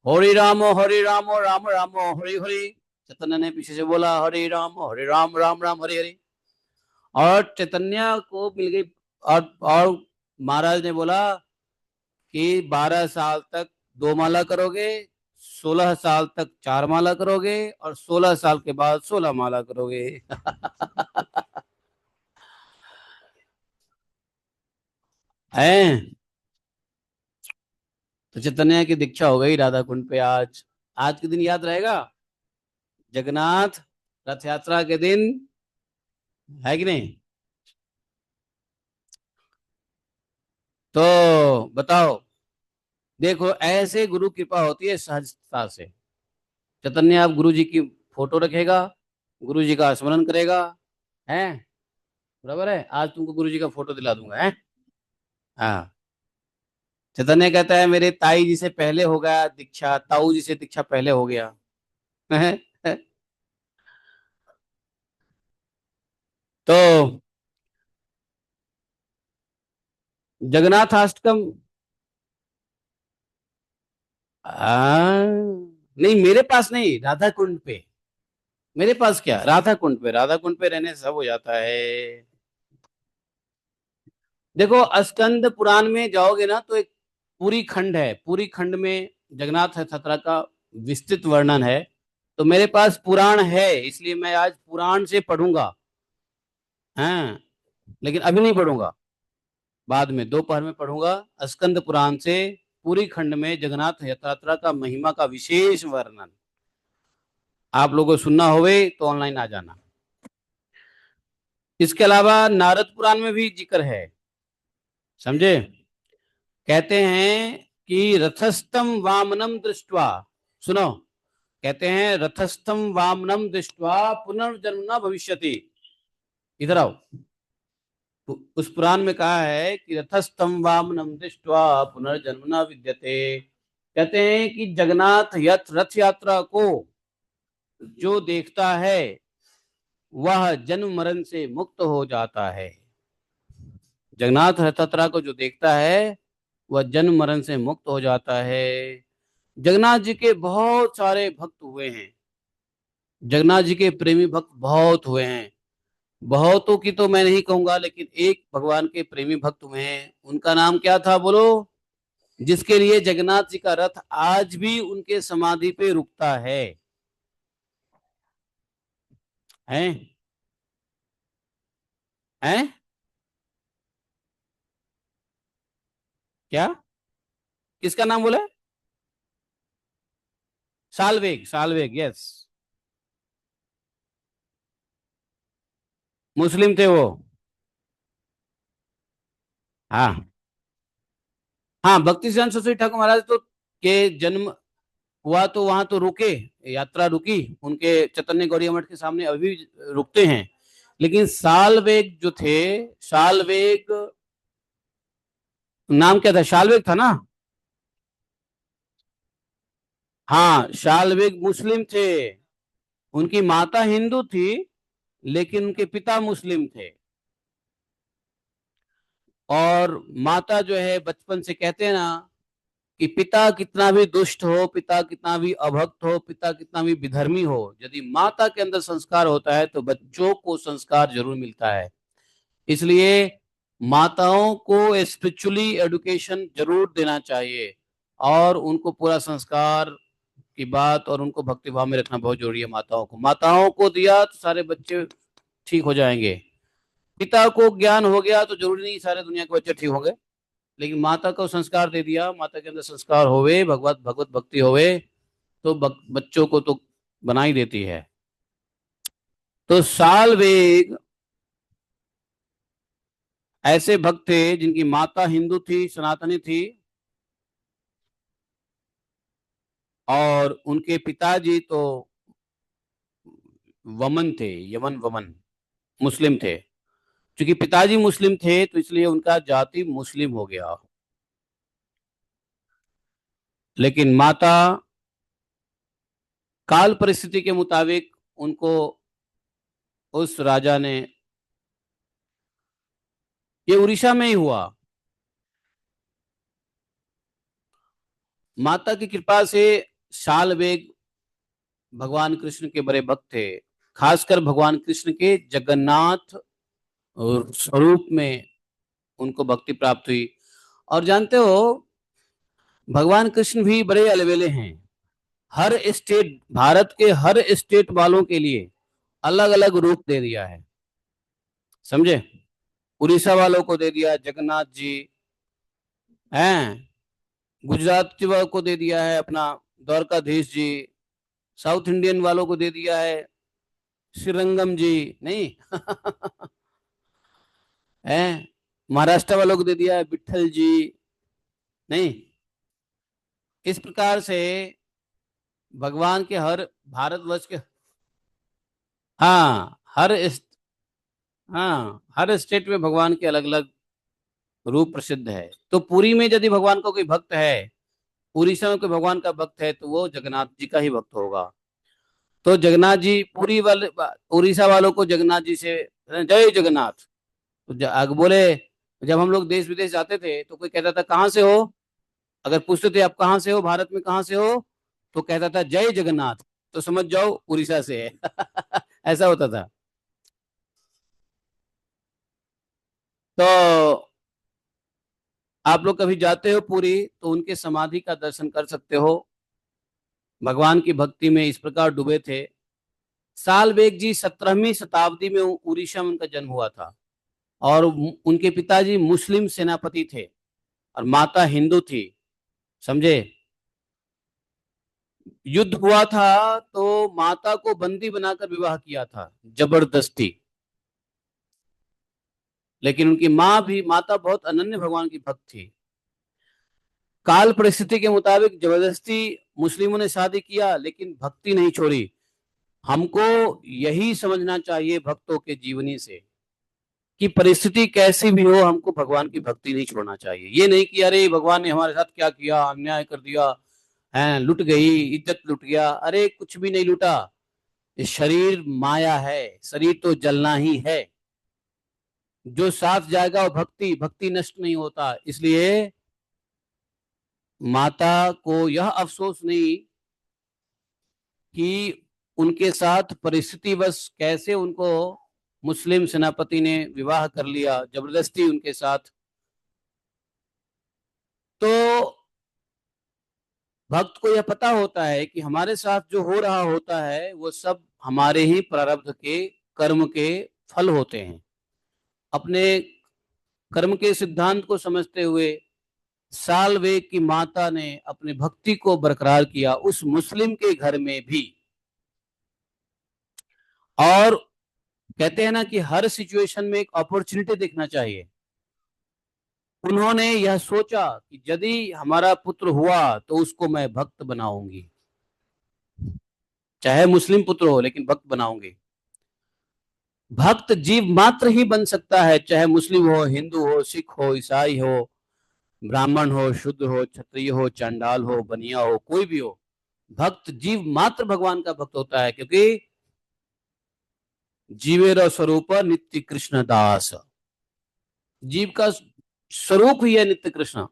हरे राम राम राम हरे हरे। चैतन्य ने पीछे से बोला हरे राम राम राम हरे हरे। और चैतन्य को मिल गई। और महाराज ने बोला कि 12 साल तक 2 माला करोगे, 16 साल तक 4 माला करोगे, और 16 साल के बाद 16 माला करोगे। हैं? तो चैतन्य की दीक्षा हो गई राधा कुंड पे आज। आज के दिन याद रहेगा, जगन्नाथ रथ यात्रा के दिन, है कि नहीं? तो बताओ, देखो ऐसे गुरु कृपा होती है सहजता से। चैतन्य आप गुरु जी की फोटो रखेगा, गुरु जी का स्मरण करेगा, है बराबर है। आज तुमको गुरु जी का फोटो दिला दूंगा, है। हाँ, चैतन्य कहता है मेरे ताई जी से पहले हो गया दीक्षा, ताऊ जी से दीक्षा पहले हो गया। तो जगन्नाथाष्टकम, नहीं मेरे पास नहीं, राधा कुंड पे। मेरे पास क्या, राधा कुंड पे, राधा कुंड पे रहने से सब हो जाता है। देखो स्कंद पुराण में जाओगे ना तो एक पूरी खंड है, पूरी खंड में जगन्नाथ छत्रा का विस्तृत वर्णन है। तो मेरे पास पुराण है, इसलिए मैं आज पुराण से पढ़ूंगा। हाँ, लेकिन अभी नहीं पढ़ूंगा, बाद में दोपहर में पढ़ूंगा स्कंद पुराण से। पूरी खंड में जगन्नाथ यात्रा का महिमा का विशेष वर्णन। आप लोगों को सुनना होवे तो ऑनलाइन आ जाना। इसके अलावा नारद पुराण में भी जिक्र है, समझे। कहते हैं कि रथस्थम वामनम दृष्टवा, सुनो, कहते हैं रथस्थम वामनम दृष्टवा पुनर्जन्म न भविष्यति। इधर आओ। उस पुराण में कहा है कि रथस्थम वामनम दृष्टवा पुनर्जन्म न विद्यते। कहते हैं कि जगन्नाथ रथ यात्रा को जो देखता है वह जन्म मरण से मुक्त हो जाता है। जगन्नाथ रथ यात्रा को जो देखता है वह जन्म मरण से मुक्त हो जाता है। जगन्नाथ जी के बहुत सारे भक्त हुए हैं, जगन्नाथ जी के प्रेमी भक्त बहुत हुए हैं। बहुतों की तो मैं नहीं कहूंगा, लेकिन एक भगवान के प्रेमी भक्त हुए हैं। उनका नाम क्या था बोलो, जिसके लिए जगन्नाथ जी का रथ आज भी उनके समाधि पे रुकता है। हैं? हैं? क्या? किसका नाम बोला? सालवेग, सालवेग, यस। मुस्लिम थे वो। हाँ, हाँ, भक्ति सिद्धांत सरस्वती ठाकुर महाराज तो के जन्म हुआ तो वहां तो रुके, यात्रा रुकी उनके चैतन्य गौड़िया मठ के सामने, अभी भी रुकते हैं। लेकिन सालवेग जो थे, सालवेग नाम क्या था, सालवेग था ना। हाँ, सालवेग मुस्लिम थे। उनकी माता हिंदू थी, लेकिन उनके पिता मुस्लिम थे। और माता जो है बचपन से कहते हैं ना कि पिता कितना भी दुष्ट हो, पिता कितना भी अभक्त हो, पिता कितना भी विधर्मी हो, यदि माता के अंदर संस्कार होता है तो बच्चों को संस्कार जरूर मिलता है। इसलिए माताओं को स्पिरिचुअली एडुकेशन जरूर देना चाहिए, और उनको पूरा संस्कार की बात और उनको भक्ति भाव में रखना बहुत जरूरी है। माताओं को दिया तो सारे बच्चे ठीक हो जाएंगे। पिता को ज्ञान हो गया तो जरूरी नहीं सारे दुनिया के बच्चे ठीक होंगे। लेकिन माता को संस्कार दे दिया, माता के अंदर संस्कार होवे, भगवत भगवत भक्ति होवे, तो बच्चों को तो बना ही देती है। तो साल वेग ऐसे भक्त थे जिनकी माता हिंदू थी, सनातनी थी, और उनके पिताजी तो वमन थे, यमन वमन, मुस्लिम थे। क्योंकि पिताजी मुस्लिम थे तो इसलिए उनका जाति मुस्लिम हो गया। लेकिन माता काल परिस्थिति के मुताबिक उनको उस राजा ने, ये उड़ीसा में ही हुआ, माता की कृपा से शाल बेग भगवान कृष्ण के बड़े भक्त थे। खासकर भगवान कृष्ण के जगन्नाथ स्वरूप में उनको भक्ति प्राप्त हुई। और जानते हो भगवान कृष्ण भी बड़े अलबेले हैं। हर स्टेट, भारत के हर स्टेट वालों के लिए अलग अलग रूप दे दिया है, समझे। उड़ीसा वालों को दे दिया जगन्नाथ जी हैं, गुजरात वालों को दे दिया है अपना द्वारकाधीश जी, साउथ इंडियन वालों को दे दिया है श्रीरंगम जी, नहीं है, महाराष्ट्र वालों को दे दिया है विठल जी, नहीं। इस प्रकार से भगवान के हर भारतवर्ष के, हाँ हाँ, हर स्टेट में भगवान के अलग अलग रूप प्रसिद्ध है। तो पुरी में यदि भगवान का कोई भक्त है, उड़ीसा में कोई भगवान का भक्त है, तो वो जगन्नाथ जी का ही भक्त होगा। तो जगन्नाथ जी पूरी वाले उड़ीसा वालों को जगन्नाथ जी से जय जगन्नाथ। तो आगे बोले, जब हम लोग देश विदेश जाते थे तो कोई कहता था कहाँ से हो, अगर पूछते थे आप कहाँ से हो, भारत में कहाँ से हो, तो कहता था जय जगन्नाथ, तो समझ जाओ उड़ीसा से है। ऐसा होता था। तो आप लोग कभी जाते हो पुरी तो उनके समाधि का दर्शन कर सकते हो। भगवान की भक्ति में इस प्रकार डूबे थे। साल बेग जी 17वीं शताब्दी में उड़ीसा में उनका जन्म हुआ था, और उनके पिताजी मुस्लिम सेनापति थे और माता हिंदू थी, समझे। युद्ध हुआ था तो माता को बंदी बनाकर विवाह किया था जबरदस्ती। लेकिन उनकी माता बहुत अनन्य भगवान की भक्त थी। काल परिस्थिति के मुताबिक जबरदस्ती मुस्लिमों ने शादी किया, लेकिन भक्ति नहीं छोड़ी। हमको यही समझना चाहिए भक्तों के जीवनी से कि परिस्थिति कैसी भी हो, हमको भगवान की भक्ति नहीं छोड़ना चाहिए। ये नहीं कि अरे भगवान ने हमारे साथ क्या किया, अन्याय कर दिया है, लुट गई, इज्जत लुट गया। अरे कुछ भी नहीं लूटा। ये शरीर माया है, शरीर तो जलना ही है। जो साथ जाएगा वो भक्ति, भक्ति नष्ट नहीं होता। इसलिए माता को यह अफसोस नहीं कि उनके साथ परिस्थिति बस कैसे उनको मुस्लिम सेनापति ने विवाह कर लिया जबरदस्ती उनके साथ। तो भक्त को यह पता होता है कि हमारे साथ जो हो रहा होता है वो सब हमारे ही प्रारब्ध के कर्म के फल होते हैं। अपने कर्म के सिद्धांत को समझते हुए सालवेग की माता ने अपनी भक्ति को बरकरार किया उस मुस्लिम के घर में भी। और कहते हैं ना कि हर सिचुएशन में एक अपॉर्चुनिटी देखना चाहिए। उन्होंने यह सोचा कि यदि हमारा पुत्र हुआ तो उसको मैं भक्त बनाऊंगी, चाहे मुस्लिम पुत्र हो लेकिन भक्त बनाऊंगी। भक्त जीव मात्र ही बन सकता है, चाहे मुस्लिम हो, हिंदू हो, सिख हो, ईसाई हो, ब्राह्मण हो, शुद्र हो, क्षत्रिय हो, चांडाल हो, बनिया हो, कोई भी हो। भक्त जीव मात्र भगवान का भक्त होता है, क्योंकि जीवेर स्वरूप नित्य कृष्ण दास। जीव का स्वरूप ही है नित्य कृष्ण,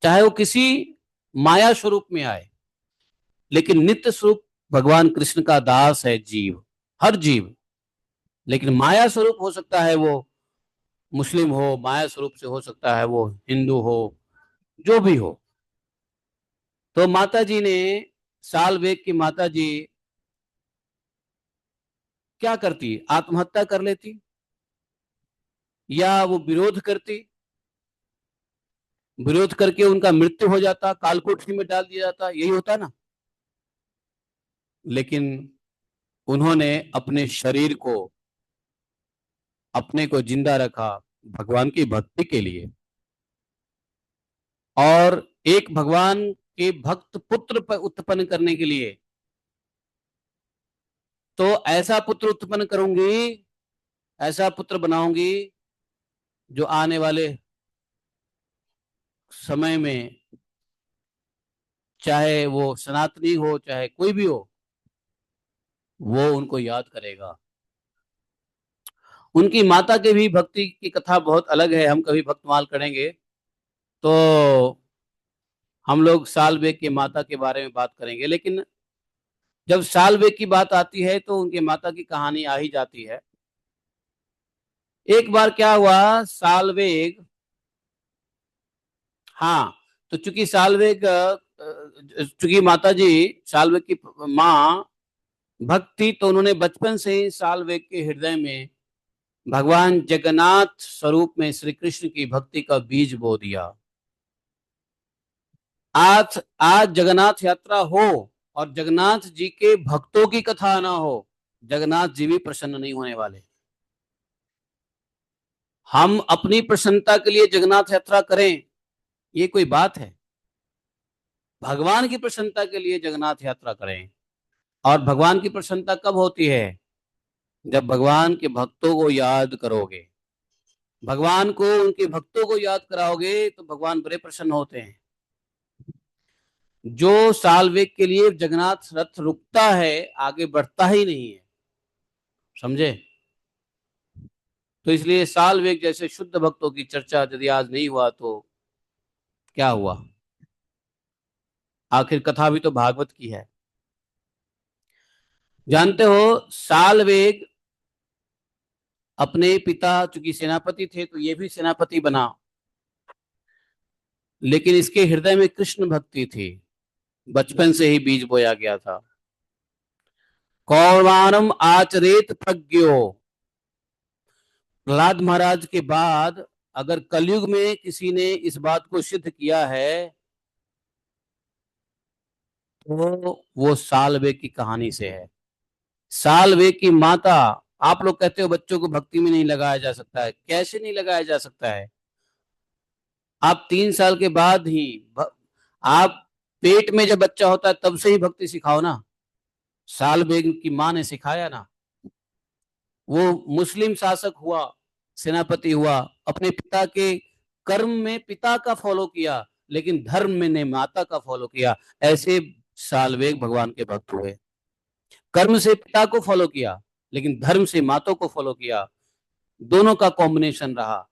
चाहे वो किसी माया स्वरूप में आए, लेकिन नित्य स्वरूप भगवान कृष्ण का दास है जीव, हर जीव। लेकिन माया स्वरूप हो सकता है वो मुस्लिम हो, माया स्वरूप से हो सकता है वो हिंदू हो, जो भी हो। तो माता जी ने, साल वेग की माता जी क्या करती, आत्महत्या कर लेती या वो विरोध करती, विरोध करके उनका मृत्यु हो जाता, कालकोठरी में डाल दिया जाता, यही होता ना। लेकिन उन्होंने अपने शरीर को, अपने को जिंदा रखा भगवान की भक्ति के लिए। और एक भगवान के भक्त पुत्र पर उत्पन्न करने के लिए, तो ऐसा पुत्र उत्पन्न करूंगी, ऐसा पुत्र बनाऊंगी जो आने वाले समय में, चाहे वो सनातनी हो चाहे कोई भी हो, वो उनको याद करेगा। उनकी माता के भी भक्ति की कथा बहुत अलग है, हम कभी भक्तमाल करेंगे तो हम लोग साल बेग की माता के बारे में बात करेंगे। लेकिन जब साल बेग की बात आती है तो उनके माता की कहानी आ ही जाती है। एक बार क्या हुआ, सालवेग, हाँ, तो चूंकि सालवेग, चूंकि माता जी सालवेग की माँ भक्त थी, तो उन्होंने बचपन से ही सालवेग के हृदय में भगवान जगन्नाथ स्वरूप में श्री कृष्ण की भक्ति का बीज बो दिया। आज आज जगन्नाथ यात्रा हो और जगन्नाथ जी के भक्तों की कथा ना हो, जगन्नाथ जी भी प्रसन्न नहीं होने वाले। हम अपनी प्रसन्नता के लिए जगन्नाथ यात्रा करें, ये कोई बात है? भगवान की प्रसन्नता के लिए जगन्नाथ यात्रा करें। और भगवान की प्रसन्नता कब होती है? जब भगवान के भक्तों को याद करोगे, भगवान को उनके भक्तों को याद कराओगे, तो भगवान बड़े प्रसन्न होते हैं। जो साल वेग के लिए जगन्नाथ रथ रुकता है, आगे बढ़ता ही नहीं है, समझे। तो इसलिए साल वेग जैसे शुद्ध भक्तों की चर्चा यदि आज नहीं हुआ तो क्या हुआ। आखिर कथा भी तो भागवत की है। जानते हो, साल वेग अपने पिता चूंकि सेनापति थे तो ये भी सेनापति बना, लेकिन इसके हृदय में कृष्ण भक्ति थी, बचपन से ही बीज बोया गया था। कौरवानम आचरेत प्रज्ञो, प्रहलाद महाराज के बाद अगर कलयुग में किसी ने इस बात को सिद्ध किया है तो वो सालवेग की कहानी से है। सालवेग की माता, आप लोग कहते हो बच्चों को भक्ति में नहीं लगाया जा सकता है, कैसे नहीं लगाया जा सकता है। आप 3 साल के बाद ही आप पेट में जब बच्चा होता है तब से ही भक्ति सिखाओ ना। सालवेग की माँ ने सिखाया ना। वो मुस्लिम शासक हुआ, सेनापति हुआ, अपने पिता के कर्म में पिता का फॉलो किया, लेकिन धर्म में ने माता का फॉलो किया। ऐसे सालवेग भगवान के भक्त हुए। कर्म से पिता को फॉलो किया, लेकिन धर्म से माता को फॉलो किया। दोनों का कॉम्बिनेशन रहा।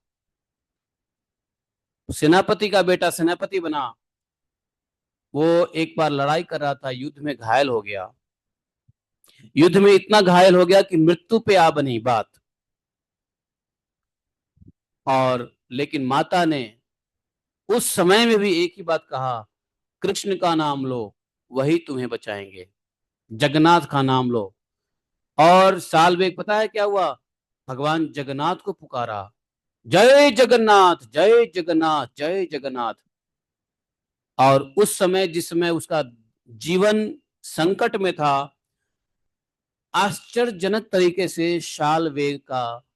सेनापति का बेटा सेनापति बना। वो एक बार लड़ाई कर रहा था, युद्ध में घायल हो गया। युद्ध में इतना घायल हो गया कि मृत्यु पे आ बनी बात। और लेकिन माता ने उस समय में भी एक ही बात कहा, कृष्ण का नाम लो, वही तुम्हें बचाएंगे, जगन्नाथ का नाम लो। और साल में पता है क्या हुआ, भगवान जगन्नाथ को पुकारा, जय जगन्नाथ जय जगन्नाथ जय जगन्नाथ। और उस समय जिस समय उसका जीवन संकट में था, आश्चर्यजनक तरीके से शाल वेग का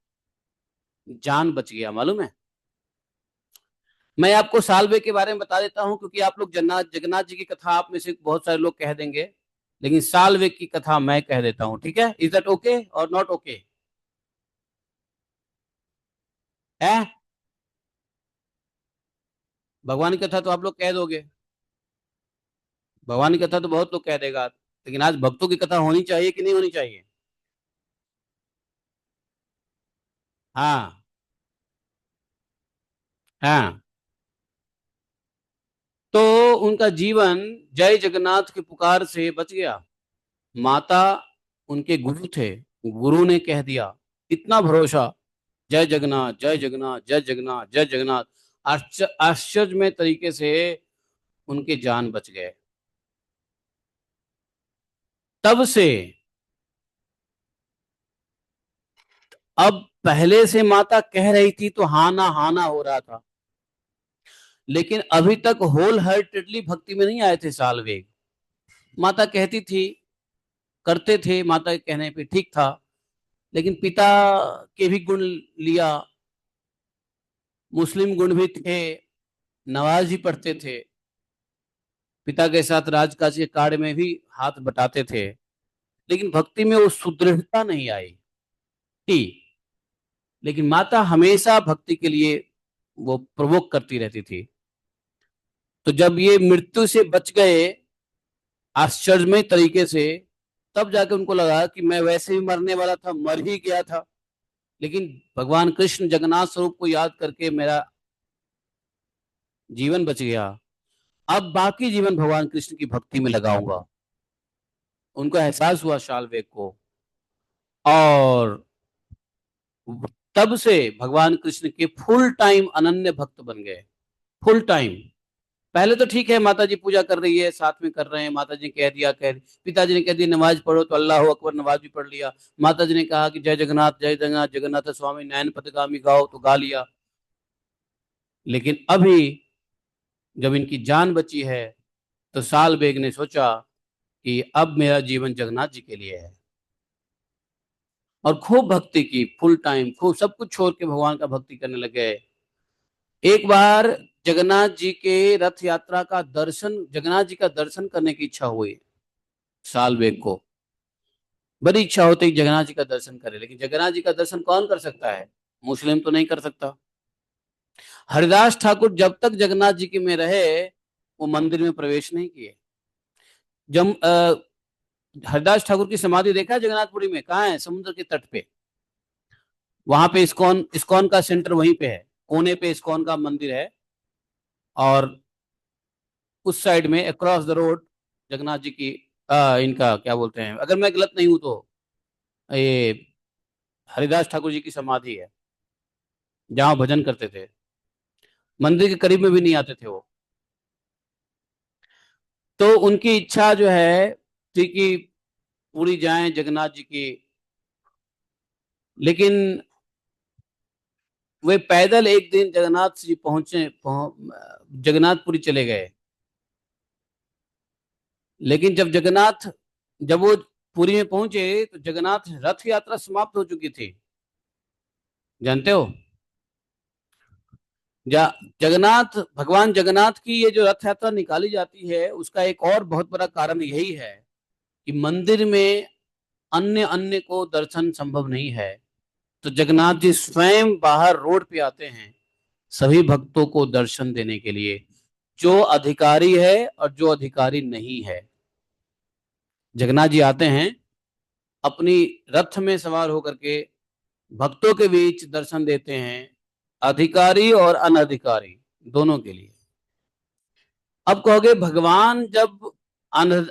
जान बच गया, मालूम है। मैं आपको सालवे के बारे में बता देता हूं, क्योंकि आप लोग जगन्नाथ जगन्नाथ जी की कथा आप में से बहुत सारे लोग कह देंगे, लेकिन सालवे की कथा मैं कह देता हूं, ठीक है। इज दैट ओके और नॉट ओके है। भगवान की कथा तो आप लोग कह दोगे, भगवान की कथा तो बहुत लोग कह देगा, लेकिन आज भक्तों की कथा होनी चाहिए कि नहीं होनी चाहिए। हाँ। हाँ। तो उनका जीवन जय जगन्नाथ की पुकार से बच गया। माता उनके गुरु थे, गुरु ने कह दिया, इतना भरोसा, जय जगन्नाथ जय जगन्नाथ जय जगन्नाथ जय जगन्नाथ। आश्चर्य में तरीके से उनके जान बच गए। तब से अब पहले से माता कह रही थी तो हा ना हो रहा था, लेकिन अभी तक होल हार्टेडली भक्ति में नहीं आए थे सालवेग। माता कहती थी, करते थे, माता के कहने पे ठीक था, लेकिन पिता के भी गुण लिया, मुस्लिम गुण भी थे, नमाज भी पढ़ते थे, पिता के साथ राजकाज के कार्य में भी हाथ बटाते थे, लेकिन भक्ति में वो सुदृढ़ता नहीं आई थी। लेकिन माता हमेशा भक्ति के लिए वो प्रवोक करती रहती थी। तो जब ये मृत्यु से बच गए आश्चर्यमय तरीके से, तब जाके उनको लगा कि मैं वैसे ही मरने वाला था, मर ही गया था, लेकिन भगवान कृष्ण जगन्नाथ स्वरूप को याद करके मेरा जीवन बच गया। अब बाकी जीवन भगवान कृष्ण की भक्ति में लगाऊंगा। उनको एहसास हुआ शालवेग को, और तब से भगवान कृष्ण के फुल टाइम अनन्य भक्त बन गए। Full time. पहले तो ठीक है, माता जी पूजा कर रही है, साथ में कर रहे हैं, माता जी कह दिया, पिताजी ने कह दिया नमाज पढ़ो तो अल्लाह अकबर, नमाज भी पढ़ लिया। माता जी ने कहा कि जय जगन्नाथ जय जगन्नाथ जगन्नाथ स्वामी नयन पथगामी गाओ तो गा लिया। लेकिन अभी जब इनकी जान बची है तो साल बेग ने सोचा कि अब मेरा जीवन जगन्नाथ जी के लिए है, और खूब भक्ति की, फुल टाइम, खूब सब कुछ छोड़ के भगवान का भक्ति करने लगे। एक बार जगन्नाथ जी के रथ यात्रा का दर्शन, जगन्नाथ जी का दर्शन करने की इच्छा हुई साल बेग को। बड़ी इच्छा होती है जगन्नाथ जी का दर्शन करे, लेकिन जगन्नाथ जी का दर्शन कौन कर सकता है, मुस्लिम तो नहीं कर सकता। हरिदास ठाकुर जब तक जगन्नाथ जी के में रहे वो मंदिर में प्रवेश नहीं किए। जम हरिदास ठाकुर की समाधि देखा है जगन्नाथपुरी में? कहाँ है? समुद्र के तट पे। वहां पे इस्कॉन, इस्कॉन का सेंटर वहीं पे है, कोने पे इस्कॉन का मंदिर है। और उस साइड में across the road Jagannath ji की इनका क्या बोलते हैं, अगर मैं गलत नहीं हूं तो ये हरिदास ठाकुर जी की समाधि है, जहां भजन करते थे। मंदिर के करीब में भी नहीं आते थे वो। तो उनकी इच्छा जो है थी कि पूरी जाएं जगन्नाथ जी की, लेकिन वे पैदल एक दिन जगन्नाथ जी जगन्नाथपुरी चले गए। लेकिन जब वो पुरी में पहुंचे तो जगन्नाथ रथ यात्रा समाप्त हो चुकी थी, जानते हो? जा जगन्नाथ, भगवान जगन्नाथ की ये जो रथ यात्रा निकाली जाती है, उसका एक और बहुत बड़ा कारण यही है कि मंदिर में अन्य अन्य को दर्शन संभव नहीं है। तो जगन्नाथ जी स्वयं बाहर रोड पे आते हैं सभी भक्तों को दर्शन देने के लिए, जो अधिकारी है और जो अधिकारी नहीं है। जगन्नाथ जी आते हैं अपनी रथ में सवार होकर के, भक्तों के बीच दर्शन देते हैं, अधिकारी और अनधिकारी दोनों के लिए। अब कहोगे भगवान जब अन,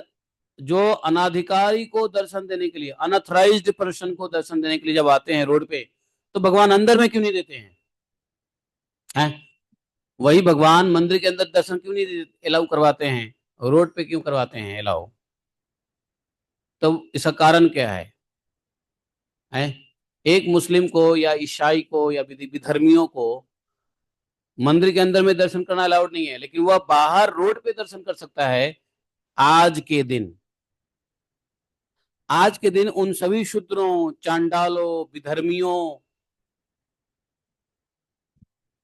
जो अनाधिकारी को दर्शन देने के लिए, अनऑथराइज्ड पर्सन को दर्शन देने के लिए जब आते हैं रोड पे, तो भगवान अंदर में क्यों नहीं देते हैं? हैं? वही भगवान मंदिर के अंदर दर्शन क्यों नहीं अलाउ करवाते हैं, रोड पे क्यों करवाते हैं अलाउ? तो इसका कारण क्या है? हैं? एक मुस्लिम को या ईसाई को या विधर्मियों को मंदिर के अंदर में दर्शन करना अलाउड नहीं है, लेकिन वह बाहर रोड पे दर्शन कर सकता है। आज के दिन, आज के दिन उन सभी शूद्रों, चांडालों, विधर्मियों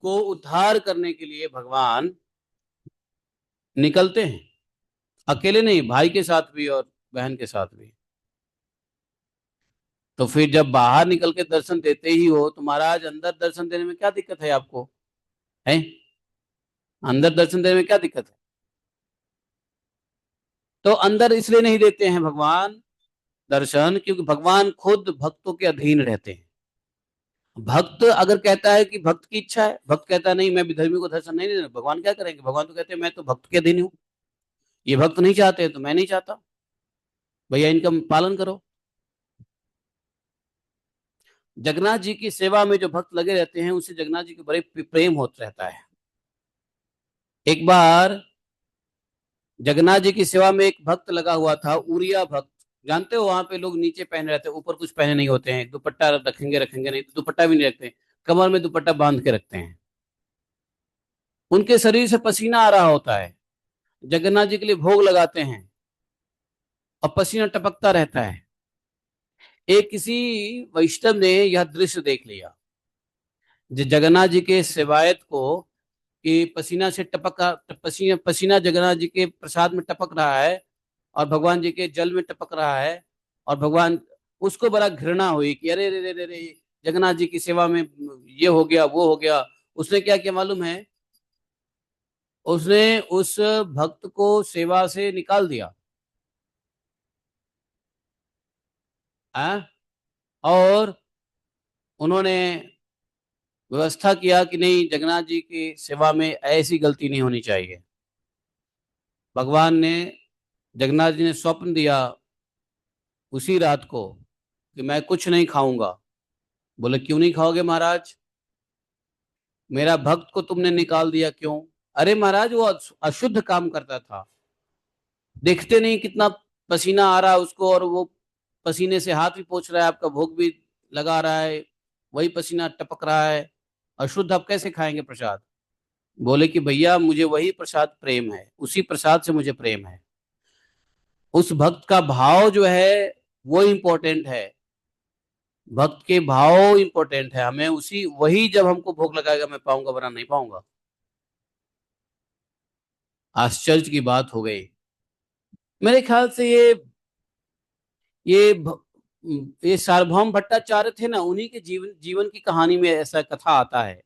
को उद्धार करने के लिए भगवान निकलते हैं। अकेले नहीं, भाई के साथ भी और बहन के साथ भी। तो फिर जब बाहर निकल के दर्शन देते ही हो तो महाराज अंदर दर्शन देने में क्या दिक्कत है आपको? है? अंदर दर्शन देने में क्या दिक्कत है? तो अंदर इसलिए नहीं देते हैं भगवान दर्शन, क्योंकि भगवान खुद भक्तों के अधीन रहते हैं। भक्त अगर कहता है कि भक्त की इच्छा है, भक्त कहता है नहीं मैं विधर्मी को दर्शन नहीं देना, भगवान क्या करेंगे? भगवान तो कहते हैं मैं तो भक्त के अधीन हूँ, ये भक्त नहीं चाहते तो मैं नहीं चाहता, भैया इनका पालन करो। जगन्नाथ जी की सेवा में जो भक्त लगे रहते हैं उससे जगन्नाथ जी के बड़े प्रेम होता रहता है। एक बार जगन्नाथ जी की सेवा में एक भक्त लगा हुआ था, उरिया भक्त। जानते हो वहां पे लोग नीचे पहने रहते हैं, ऊपर कुछ पहने नहीं होते हैं। दुपट्टा रखेंगे रखेंगे नहीं तो दुपट्टा भी नहीं रखते, कमर में दुपट्टा बांध के रखते हैं। उनके शरीर से पसीना आ रहा होता है, जगन्नाथ जी के लिए भोग लगाते हैं और पसीना टपकता रहता है। एक किसी वैष्णव ने यह दृश्य देख लिया, जगन्नाथ जी के सेवायत को, कि पसीना से पसीना पसीना जगन्नाथ जी के प्रसाद में टपक रहा है और भगवान जी के जल में टपक रहा है। और भगवान, उसको बड़ा घृणा हुई कि अरे रे रे रे रे, जगन्नाथ जी की सेवा में ये हो गया वो हो गया। उसने क्या किया मालूम है? उसने उस भक्त को सेवा से निकाल दिया। आ? और उन्होंने व्यवस्था किया कि नहीं, जगन्नाथ जी की सेवा में ऐसी गलती नहीं होनी चाहिए। भगवान ने, जगन्नाथ जी ने स्वप्न दिया उसी रात को कि मैं कुछ नहीं खाऊंगा। बोले क्यों नहीं खाओगे महाराज? मेरा भक्त को तुमने निकाल दिया, क्यों? अरे महाराज वो अशुद्ध काम करता था, देखते नहीं कितना पसीना आ रहा है उसको, और वो पसीने से हाथ भी पोंछ रहा है, आपका भोग भी लगा रहा है, वही पसीना टपक रहा है, अशुद्ध आप कैसे खाएंगे प्रसाद? बोले कि भैया मुझे वही प्रसाद प्रेम है, उसी प्रसाद से मुझे प्रेम है। उस भक्त का भाव जो है वो इंपॉर्टेंट है, भक्त के भाव इंपॉर्टेंट है, हमें उसी वही जब हमको भोग लगाएगा मैं पाऊंगा, वरना नहीं पाऊंगा। आश्चर्य की बात हो गई। मेरे ख्याल से ये भ- ये सार्वभौम भट्टाचार्य थे ना, उन्हीं के जीवन जीवन की कहानी में ऐसा कथा आता है।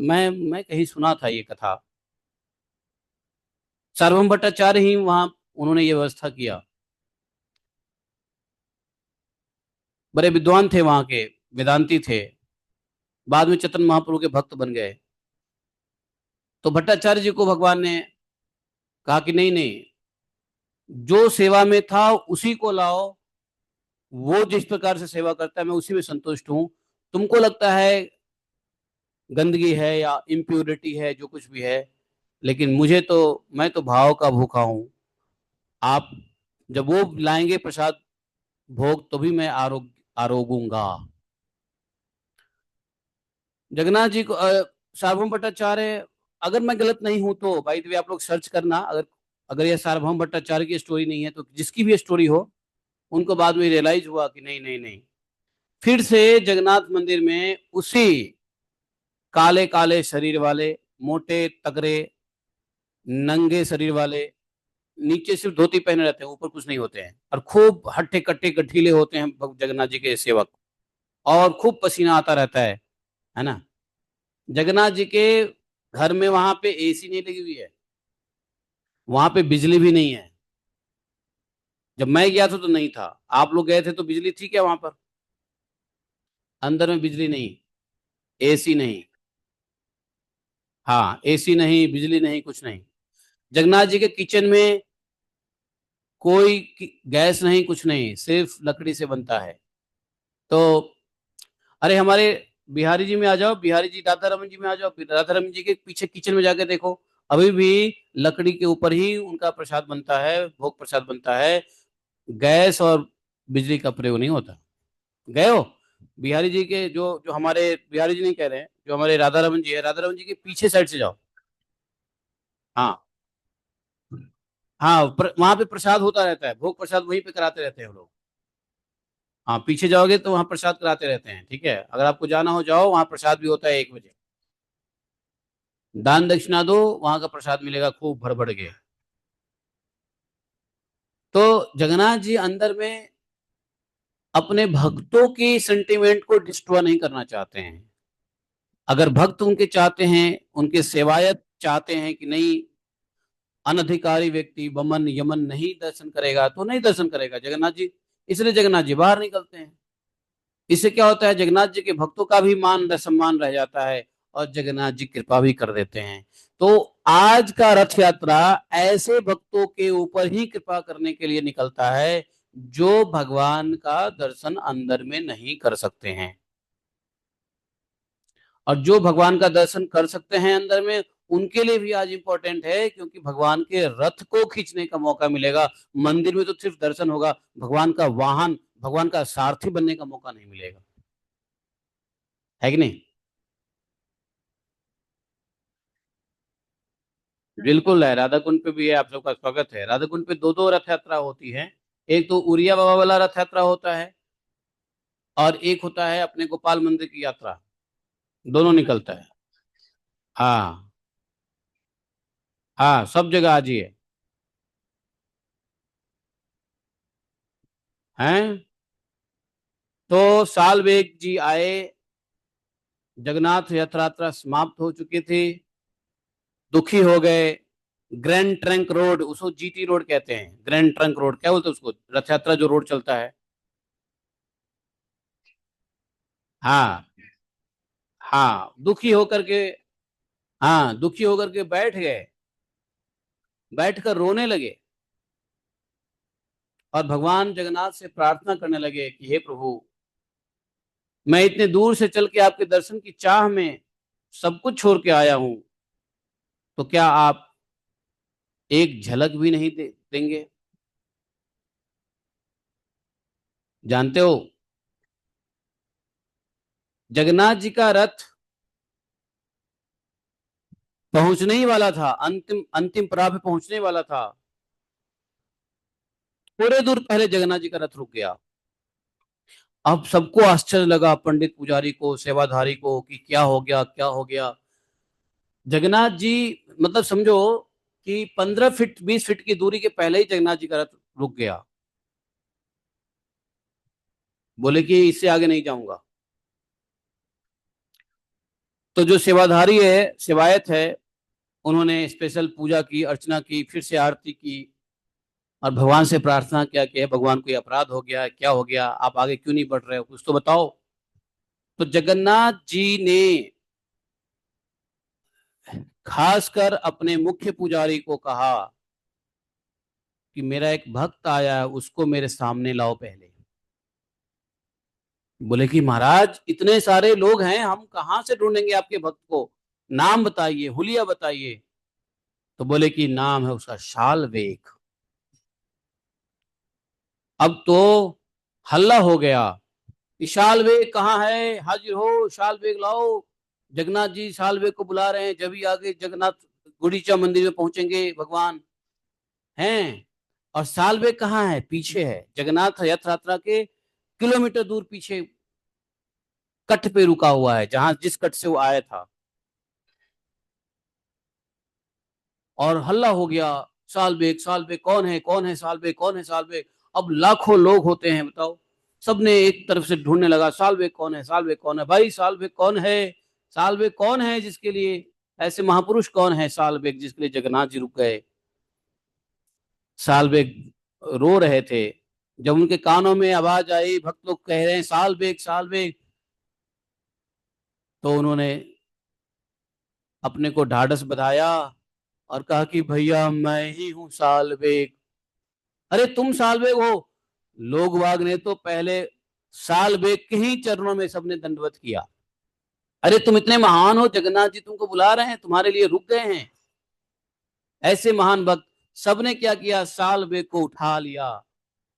मैं कहीं सुना था ये कथा। सार्वभौम भट्टाचार्य ही वहां उन्होंने ये व्यवस्था किया। बड़े विद्वान थे वहां के, वेदांती थे, बाद में चैतन्य महाप्रभु के भक्त बन गए। तो भट्टाचार्य जी को भगवान ने कहा कि नहीं नहीं, जो सेवा में था उसी को लाओ, वो जिस प्रकार से सेवा करता है मैं उसी में संतुष्ट हूं। तुमको लगता है गंदगी है या इम्प्योरिटी है, जो कुछ भी है, लेकिन मुझे तो, मैं तो भाव का भूखा हूं। आप जब वो लाएंगे प्रसाद भोग तो भी मैं आरोगूंगा। जगन्नाथ जी को सार्वभौम भट्टाचार्य, अगर मैं गलत नहीं हूं तो भाई तो आप लोग सर्च करना, अगर अगर यह सार्वभौम भट्टाचार्य की स्टोरी नहीं है तो जिसकी भी स्टोरी हो, उनको बाद में रियलाइज हुआ कि नहीं नहीं नहीं, फिर से जगन्नाथ मंदिर में उसी काले काले शरीर वाले, मोटे तगड़े नंगे शरीर वाले, नीचे सिर्फ धोती पहने रहते हैं, ऊपर कुछ नहीं होते हैं, और खूब हट्टे कट्टे गठीले होते हैं जगन्नाथ जी के सेवक, और खूब पसीना आता रहता है ना। जगन्नाथ जी के घर में वहां पे एसी नहीं लगी हुई है, वहां पे बिजली भी नहीं है। जब मैं गया था तो नहीं था, आप लोग गए थे तो बिजली थी क्या वहां पर? अंदर में बिजली नहीं, एसी नहीं। हाँ, एसी नहीं, बिजली नहीं, कुछ नहीं। जगन्नाथ जी के किचन में कोई गैस नहीं, कुछ नहीं, सिर्फ लकड़ी से बनता है। तो अरे हमारे बिहारी जी में आ जाओ, बिहारी जी राधा रमन जी में आ जाओ, राधा रमन जी के पीछे किचन में जाके देखो, अभी भी लकड़ी के ऊपर ही उनका प्रसाद बनता है, भोग प्रसाद बनता है। गैस और बिजली का प्रयोग नहीं होता। गए हो बिहारी जी के, जो जो हमारे बिहारी जी नहीं कह रहे हैं, जो हमारे राधा रमन जी है, राधा रमन जी के पीछे साइड से जाओ। हाँ हाँ, वहां पे प्रसाद होता रहता है, भोग प्रसाद वहीं पे कराते रहते हैं वो लोग। हाँ, पीछे जाओगे तो वहां प्रसाद कराते रहते हैं, ठीक है, अगर आपको जाना हो जाओ, वहां प्रसाद भी होता है 1 बजे। दान दक्षिणा दो, वहां का प्रसाद मिलेगा खूब भर भर के। तो जगन्नाथ जी अंदर में अपने भक्तों की सेंटिमेंट को डिस्ट्रॉय नहीं करना चाहते हैं। अगर भक्त उनके चाहते हैं, उनके सेवायत चाहते हैं कि नहीं, अनधिकारी व्यक्ति वमन यमन नहीं दर्शन करेगा तो नहीं दर्शन करेगा जगन्नाथ जी, इसलिए जगन्नाथ जी बाहर निकलते हैं। इससे क्या होता है, जगन्नाथ जी के भक्तों का भी मान सम्मान रह जाता है, और जगन्नाथ जी कृपा भी कर देते हैं। तो आज का रथ यात्रा ऐसे भक्तों के ऊपर ही कृपा करने के लिए निकलता है जो भगवान का दर्शन अंदर में नहीं कर सकते हैं, और जो भगवान का दर्शन कर सकते हैं अंदर में, उनके लिए भी आज इंपॉर्टेंट है, क्योंकि भगवान के रथ को खींचने का मौका मिलेगा। मंदिर में तो सिर्फ दर्शन होगा, भगवान का वाहन, भगवान का सारथी बनने का मौका नहीं मिलेगा, है कि नहीं? बिल्कुल है, राधा कुंड पे भी है, आप सबका स्वागत है। राधा कुंड पे दो दो रथ यात्रा होती है, एक तो उड़िया बाबा वाला रथ यात्रा होता है, और एक होता है अपने गोपाल मंदिर की यात्रा, दोनों निकलता है। हाँ हाँ, सब जगह आज ही है। हैं? तो साल बेग जी आए, जगन्नाथ यात्रा समाप्त हो चुकी थी, दुखी हो गए। ग्रैंड ट्रंक रोड, उसको जीटी रोड कहते हैं, ग्रैंड ट्रंक रोड क्या बोलते हैं उसको, रथ यात्रा जो रोड चलता है। हाँ हाँ, दुखी होकर के, हाँ दुखी होकर के बैठ गए, बैठकर रोने लगे, और भगवान जगन्नाथ से प्रार्थना करने लगे कि हे प्रभु, मैं इतने दूर से चल के आपके दर्शन की चाह में सब कुछ छोड़ के आया हूं, तो क्या आप एक झलक भी नहीं देंगे? जानते हो, जगन्नाथ जी का रथ पहुंचने ही वाला था, अंतिम अंतिम पड़ाव पे पहुंचने वाला था, थोड़े दूर पहले जगन्नाथ जी का रथ रुक गया। अब सबको आश्चर्य लगा, पंडित पुजारी को, सेवाधारी को, कि क्या हो गया, क्या हो गया। जगन्नाथ जी, मतलब समझो कि 15 फीट 20 फीट की दूरी के पहले ही जगन्नाथ जी का रथ रुक गया। बोले कि इससे आगे नहीं जाऊंगा। तो जो सेवाधारी है, सेवायत है, उन्होंने स्पेशल पूजा की, अर्चना की, फिर से आरती की, और भगवान से प्रार्थना किया कि हे भगवान कोई अपराध हो गया, क्या हो गया, आप आगे क्यों नहीं बढ़ रहे हो, कुछ तो बताओ। तो जगन्नाथ जी ने खासकर अपने मुख्य पुजारी को कहा कि मेरा एक भक्त आया है, उसको मेरे सामने लाओ पहले। बोले कि महाराज इतने सारे लोग हैं, हम कहाँ से ढूंढेंगे आपके भक्त को, नाम बताइए, हुलिया बताइए। तो बोले कि नाम है उसका शालवेग। अब तो हल्ला हो गया कि शालवेग कहाँ है, हाजिर हो, शालवेग लाओ। जगन्नाथ जी शालवेग को बुला रहे हैं, जब ही आगे जगन्नाथ गुड़ीचा मंदिर में पहुंचेंगे भगवान हैं। और शालवेग कहाँ है, पीछे है, जगन्नाथ रथ यात्रा के किलोमीटर दूर पीछे कट पे रुका हुआ है, जहां जिस कट से वो आया था। और हल्ला हो गया, सालबेग सालबेग कौन है, कौन है सालबेग, कौन है सालबेग। अब लाखों लोग होते हैं, बताओ। सबने एक तरफ से ढूंढने लगा, सालबेग कौन है, सालबेग कौन है, भाई सालबेग कौन है, सालबेग कौन है जिसके लिए, ऐसे महापुरुष कौन है सालबेग जिसके लिए जगन्नाथ जी रुक गए। सालबेग रो रहे थे। जब उनके कानों में आवाज आई, भक्त लोग कह रहे हैं सालबेग सालबेग, तो उन्होंने अपने को ढाढ़स बंधाया और कहा कि भैया मैं ही हूं सालबेग। अरे तुम सालबेग हो। लोग वाग ने तो पहले सालबेग के ही चरणों में सबने दंडवत किया। अरे तुम इतने महान हो, जगन्नाथ जी तुमको बुला रहे हैं, तुम्हारे लिए रुक गए हैं, ऐसे महान भक्त। सबने क्या किया, सालबेग को उठा लिया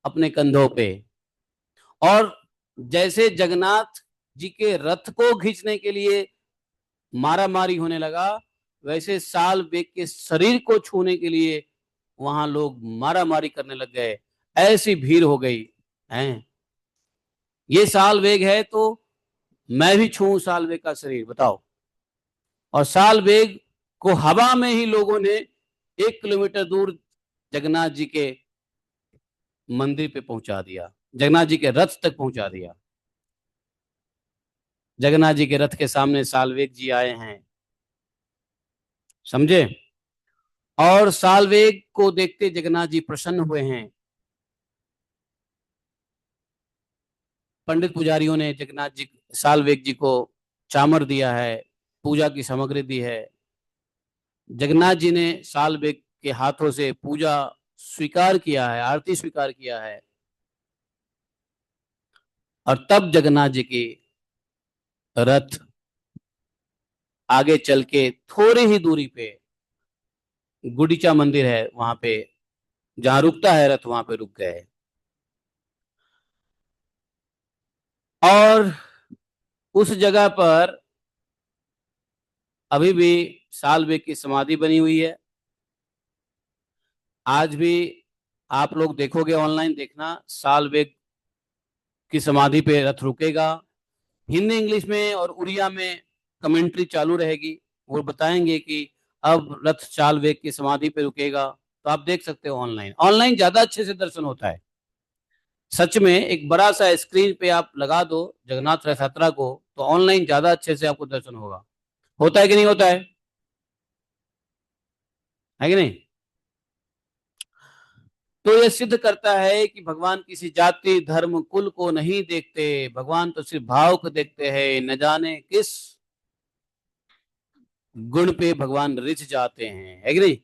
अपने कंधों पे। और जैसे जगन्नाथ जी के रथ को खींचने के लिए मारा मारी होने लगा, वैसे सालबेग के शरीर को छूने के लिए वहां लोग मारा मारी करने लग गए। ऐसी भीड़ हो गई है। ये साल वेग है तो मैं भी छूऊं साल वेग का शरीर, बताओ। और साल वेग को हवा में ही लोगों ने 1 किलोमीटर दूर जगन्नाथ जी के मंदिर पे पहुंचा दिया, जगन्नाथ जी के रथ तक पहुंचा दिया। जगन्नाथ जी के रथ के सामने सालवेग जी आए हैं, समझे। और सालवेग को देखते जगन्नाथ जी प्रसन्न हुए हैं। पंडित पुजारियों ने जगन्नाथ जी सालवेग जी को चामर दिया है, पूजा की सामग्री दी है। जगन्नाथ जी ने सालबेग के हाथों से पूजा स्वीकार किया है, आरती स्वीकार किया है। और तब जगन्नाथ जी की रथ आगे चल के थोड़ी ही दूरी पे गुडीचा मंदिर है, वहां पे जहां रुकता है रथ, वहां पे रुक गए। और उस जगह पर अभी भी सालबेग की समाधि बनी हुई है। आज भी आप लोग देखोगे, ऑनलाइन देखना, सालबेग की समाधि पे रथ रुकेगा। हिंदी इंग्लिश में और उड़िया में कमेंट्री चालू रहेगी, वो बताएंगे कि अब रथ चाल वेग की समाधि पे रुकेगा। तो आप देख सकते हो ऑनलाइन, ऑनलाइन ज्यादा अच्छे से दर्शन होता है। सच में एक बड़ा सा स्क्रीन पे आप लगा दो जगन्नाथ रथ यात्रा को, तो ऑनलाइन ज्यादा अच्छे से आपको दर्शन होगा। होता है कि नहीं होता है कि नहीं। तो यह सिद्ध करता है कि भगवान किसी जाति धर्म कुल को नहीं देखते, भगवान तो सिर्फ भाव को देखते हैं। न जाने किस गुण पे भगवान रिझ जाते हैं, है कि नहीं।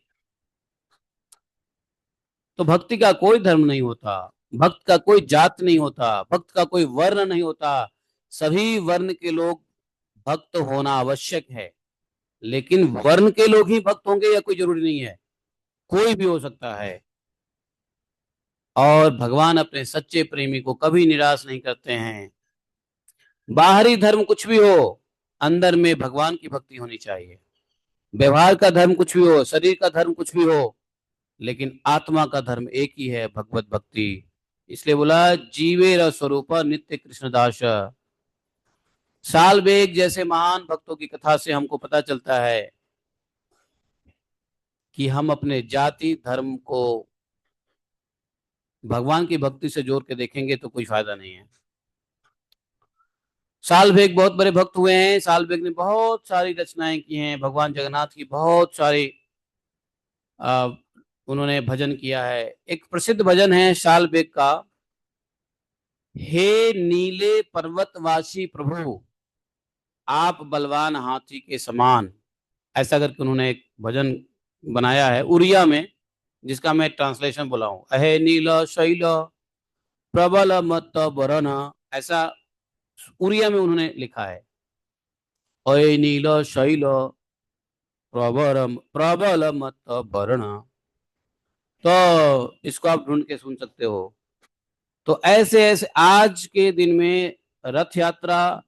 तो भक्ति का कोई धर्म नहीं होता, भक्त का कोई जात नहीं होता, भक्त का कोई वर्ण नहीं होता। सभी वर्ण के लोग भक्त होना आवश्यक है। लेकिन वर्ण के लोग ही भक्त होंगे या कोई जरूरी नहीं है, कोई भी हो सकता है। और भगवान अपने सच्चे प्रेमी को कभी निराश नहीं करते हैं। बाहरी धर्म कुछ भी हो, अंदर में भगवान की भक्ति होनी चाहिए। व्यवहार का धर्म कुछ भी हो, शरीर का धर्म कुछ भी हो, लेकिन आत्मा का धर्म एक ही है, भगवत भक्ति। इसलिए बोला जीवे स्वरूप नित्य कृष्णदास। सालबेग जैसे महान भक्तों की कथा से हमको पता चलता है कि हम अपने जाति धर्म को भगवान की भक्ति से जोड़ के देखेंगे तो कोई फायदा नहीं है। सालबेग बहुत बड़े भक्त हुए हैं। सालबेग ने बहुत सारी रचनाएं की हैं, भगवान जगन्नाथ की बहुत सारी उन्होंने भजन किया है। एक प्रसिद्ध भजन है शाल बेग का, हे नीले पर्वतवासी प्रभु आप बलवान हाथी के समान, ऐसा करके उन्होंने एक भजन बनाया है उड़िया में, जिसका मैं ट्रांसलेशन बोला हूं, अहे नील शैल प्रबल मत बरन, ऐसा उड़िया में उन्होंने लिखा है। अहे नील शैल प्रबल प्रबल मत बरन, तो इसको आप ढूंढ के सुन सकते हो। तो ऐसे ऐसे आज के दिन में रथ यात्रा,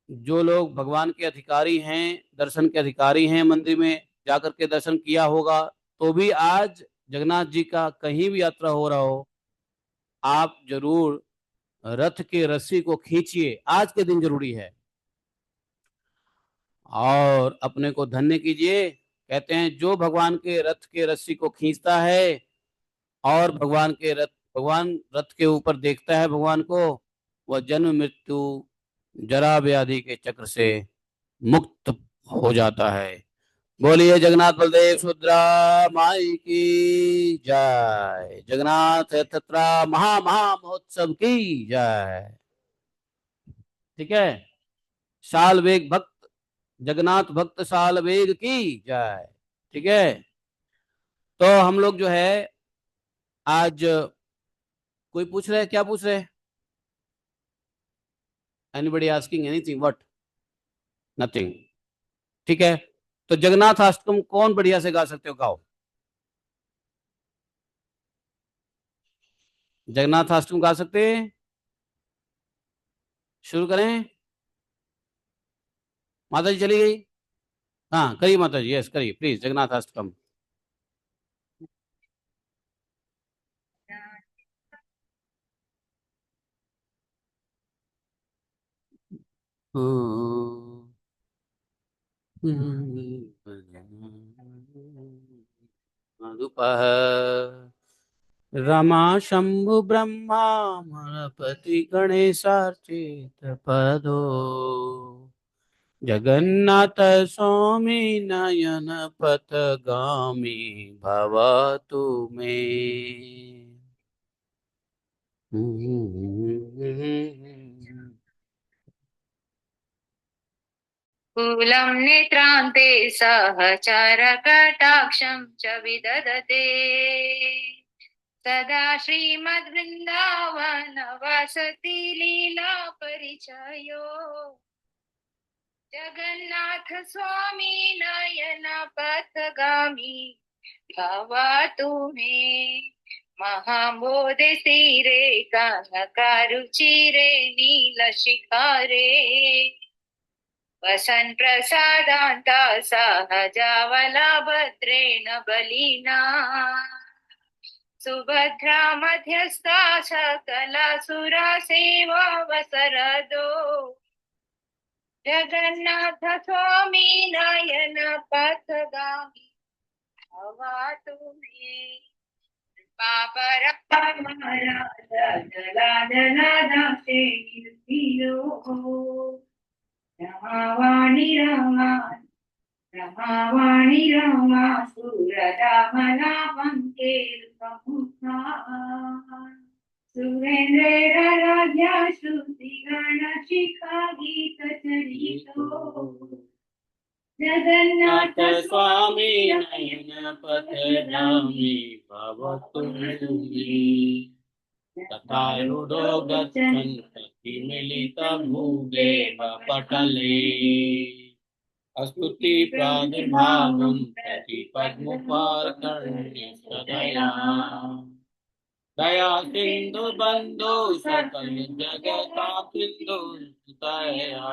जो लोग भगवान के अधिकारी हैं, दर्शन के अधिकारी हैं, मंदिर में जाकर के दर्शन किया होगा, तो भी आज जगन्नाथ जी का कहीं भी यात्रा हो रहा हो, आप जरूर रथ के रस्सी को खींचिए, आज के दिन जरूरी है, और अपने को धन्य कीजिए। कहते हैं जो भगवान के रथ के रस्सी को खींचता है और भगवान रथ के ऊपर देखता है भगवान को, वह जन्म मृत्यु जरा व्याधि के चक्र से मुक्त हो जाता है। बोलिए जगन्नाथ बलदेव सुभद्रा माई की जय, जगन्नाथ यात्रा महा महा महोत्सव की जय। ठीक है, साल वेग भक्त, जगन्नाथ भक्त साल वेग की जय। ठीक है, तो हम लोग जो है आज, कोई पूछ रहे हैं, क्या पूछ रहे हैं? Anybody asking anything? What? Nothing. ठीक है, तो जगन्नाथ अष्टकम कौन बढ़िया से गा सकते हो, गाओ। जगन्नाथ अष्टकम गा सकते हैं? शुरू करें? माता जी चली गई? हाँ करिए माता जी, यस करिए प्लीज, जगन्नाथ अष्टकम। मधुपः रमा शंभु ब्रह्मा मणपति गणेशार्चित पदो, जगन्नाथ स्वामी नयन पथगामी भवतु मे। कुलं नेत्रान्ते सहचरकटाक्षं च विदधते, सदा श्रीमद्वृन्दावन वसति लीला परिचयो, जगन्नाथ स्वामी नयन पथगामी भवतु मे। महाबोधि स्थिरे कनकारुचिरे नीलशिखारे, वसन् प्रसादान्ता सहजावलाभद्रेण बलिना, सुभद्रा मध्यस्था सकलासुरा सेवा वसरदो, जगन्नाथ स्वामी नयन पथगामी भवतु मे। जलाजलादासे रमावाणी रमा सुरदामला पंकेरुकमुखा, सुरेंद्र राजा श्रुति गणशिखा गीत चरितो, जगन्नाथ स्वामी नयन पथगामी भवतु मे। तथारूढो गच्छन् प्रतिमिलितभूदेव पटले, स्तुति प्रादुर्भावं प्रति पद्मोपाकर्ण्य सदया, दया सिन्धु बन्धो सकल जगतापिन्दो दया,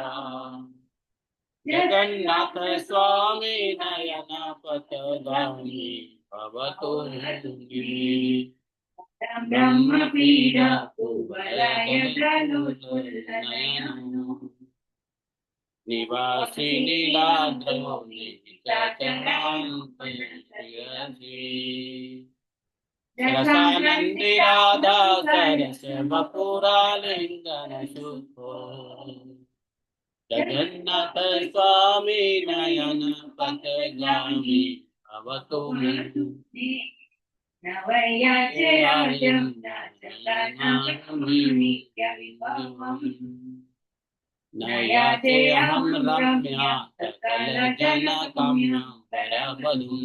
जगन्नाथ स्वामी नयन पथगामी भवतु मे। ब्रह्मपीडा कुवलय प्रलुतुलनयनो, निवासी नीलाद्रौ निहितचरान्तरशिरसि, रसानन्दि राधा सरस बपुरालिङ्गन सुखो, जगन्नाथ स्वामी नयन पथगामी भवतु मे नयातेऽहं रम्या सकलजनकं वरवधूं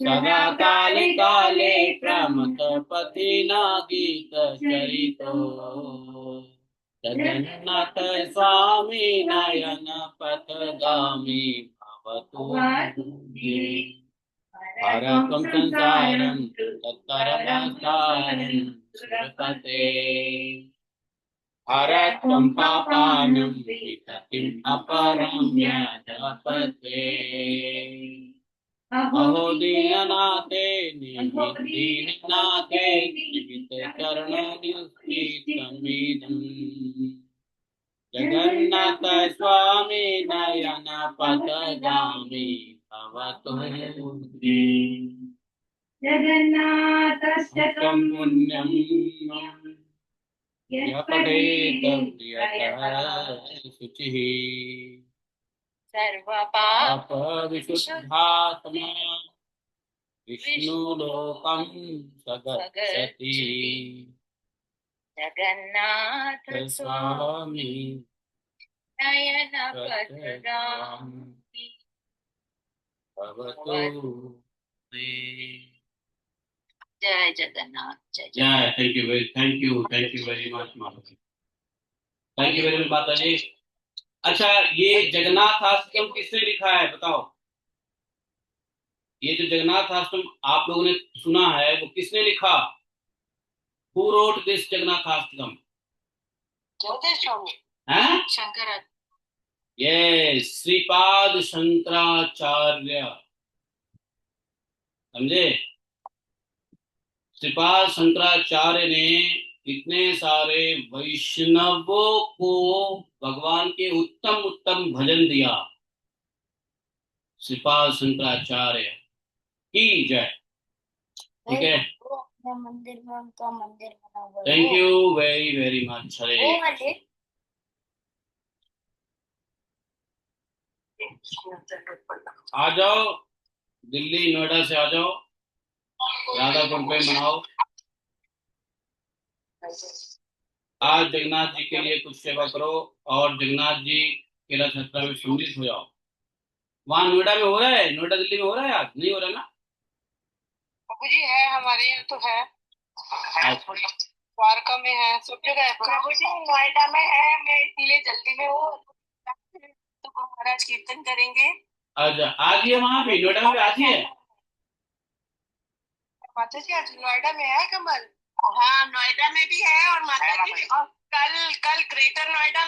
सदा काले काले प्रमथपतिना गीतचरितो जगन्नाथ स्वामी नयन पथगामी भवतु मे भारतं संसारं तत्तरमसारं सुरपते हरत्वं पापानं विततिम् अपरं यदपते अहो दीननाथे दीननाथे जीवितचरणनिस्थितमिदम् जगन्नाथ स्वामी नयन पथगामी भवतु मे जगन्नाथस्य तं पुण्यं यः पठेत शुचिः सर्वपापविशुद्धात्मा विष्णुलोकं सगच्छति जगन्नाथ स्वामी नयन पथगामी भवतु मे। जय जगन्नाथ जय जय। थैंक यू वेरी मच माता। थैंक यू वेरी मच माता जी। अच्छा, ये जगन्नाथ आश्रम किसने लिखा है बताओ? ये जो जगन्नाथ आश्रम आप लोगों ने सुना है वो किसने लिखा? Who wrote this जगन्नाथ आश्रम? शंकराचार्य। ये श्रीपाद शंकराचार्य, समझे? श्रीपाद शंकराचार्य ने इतने सारे वैष्णवों को भगवान के उत्तम उत्तम भजन दिया। श्रीपाद शंकराचार्य की जय। ठीक है, मंदिर में उनका मंदिर बना हुआ है। Thank you very much. आ जाओ, दिल्ली नोएडा से आ जाओ, राधापुर पे मनाओ। आज जगन्नाथ जी के लिए कुछ सेवा करो और जगन्नाथ जी के रथ यात्रा में सम्मिलित हो जाओ। वहाँ नोएडा में हो रहा है, नोएडा दिल्ली में हो रहा है, आज नहीं हो रहा ना? बाबू जी है, हमारे यहाँ तो है, द्वारका में है, सब जगह है। बाबू जी नोएडा में है, मैं इसलिए जल्दी में हूँ, तो महाराज कीर्तन करेंगे। आज ही है वहाँ पे, नोएडा में आज ही है माता जी। आज नोएडा में है कमल। हाँ नोएडा में भी है और माता जी, और कल ग्रेटर नोएडा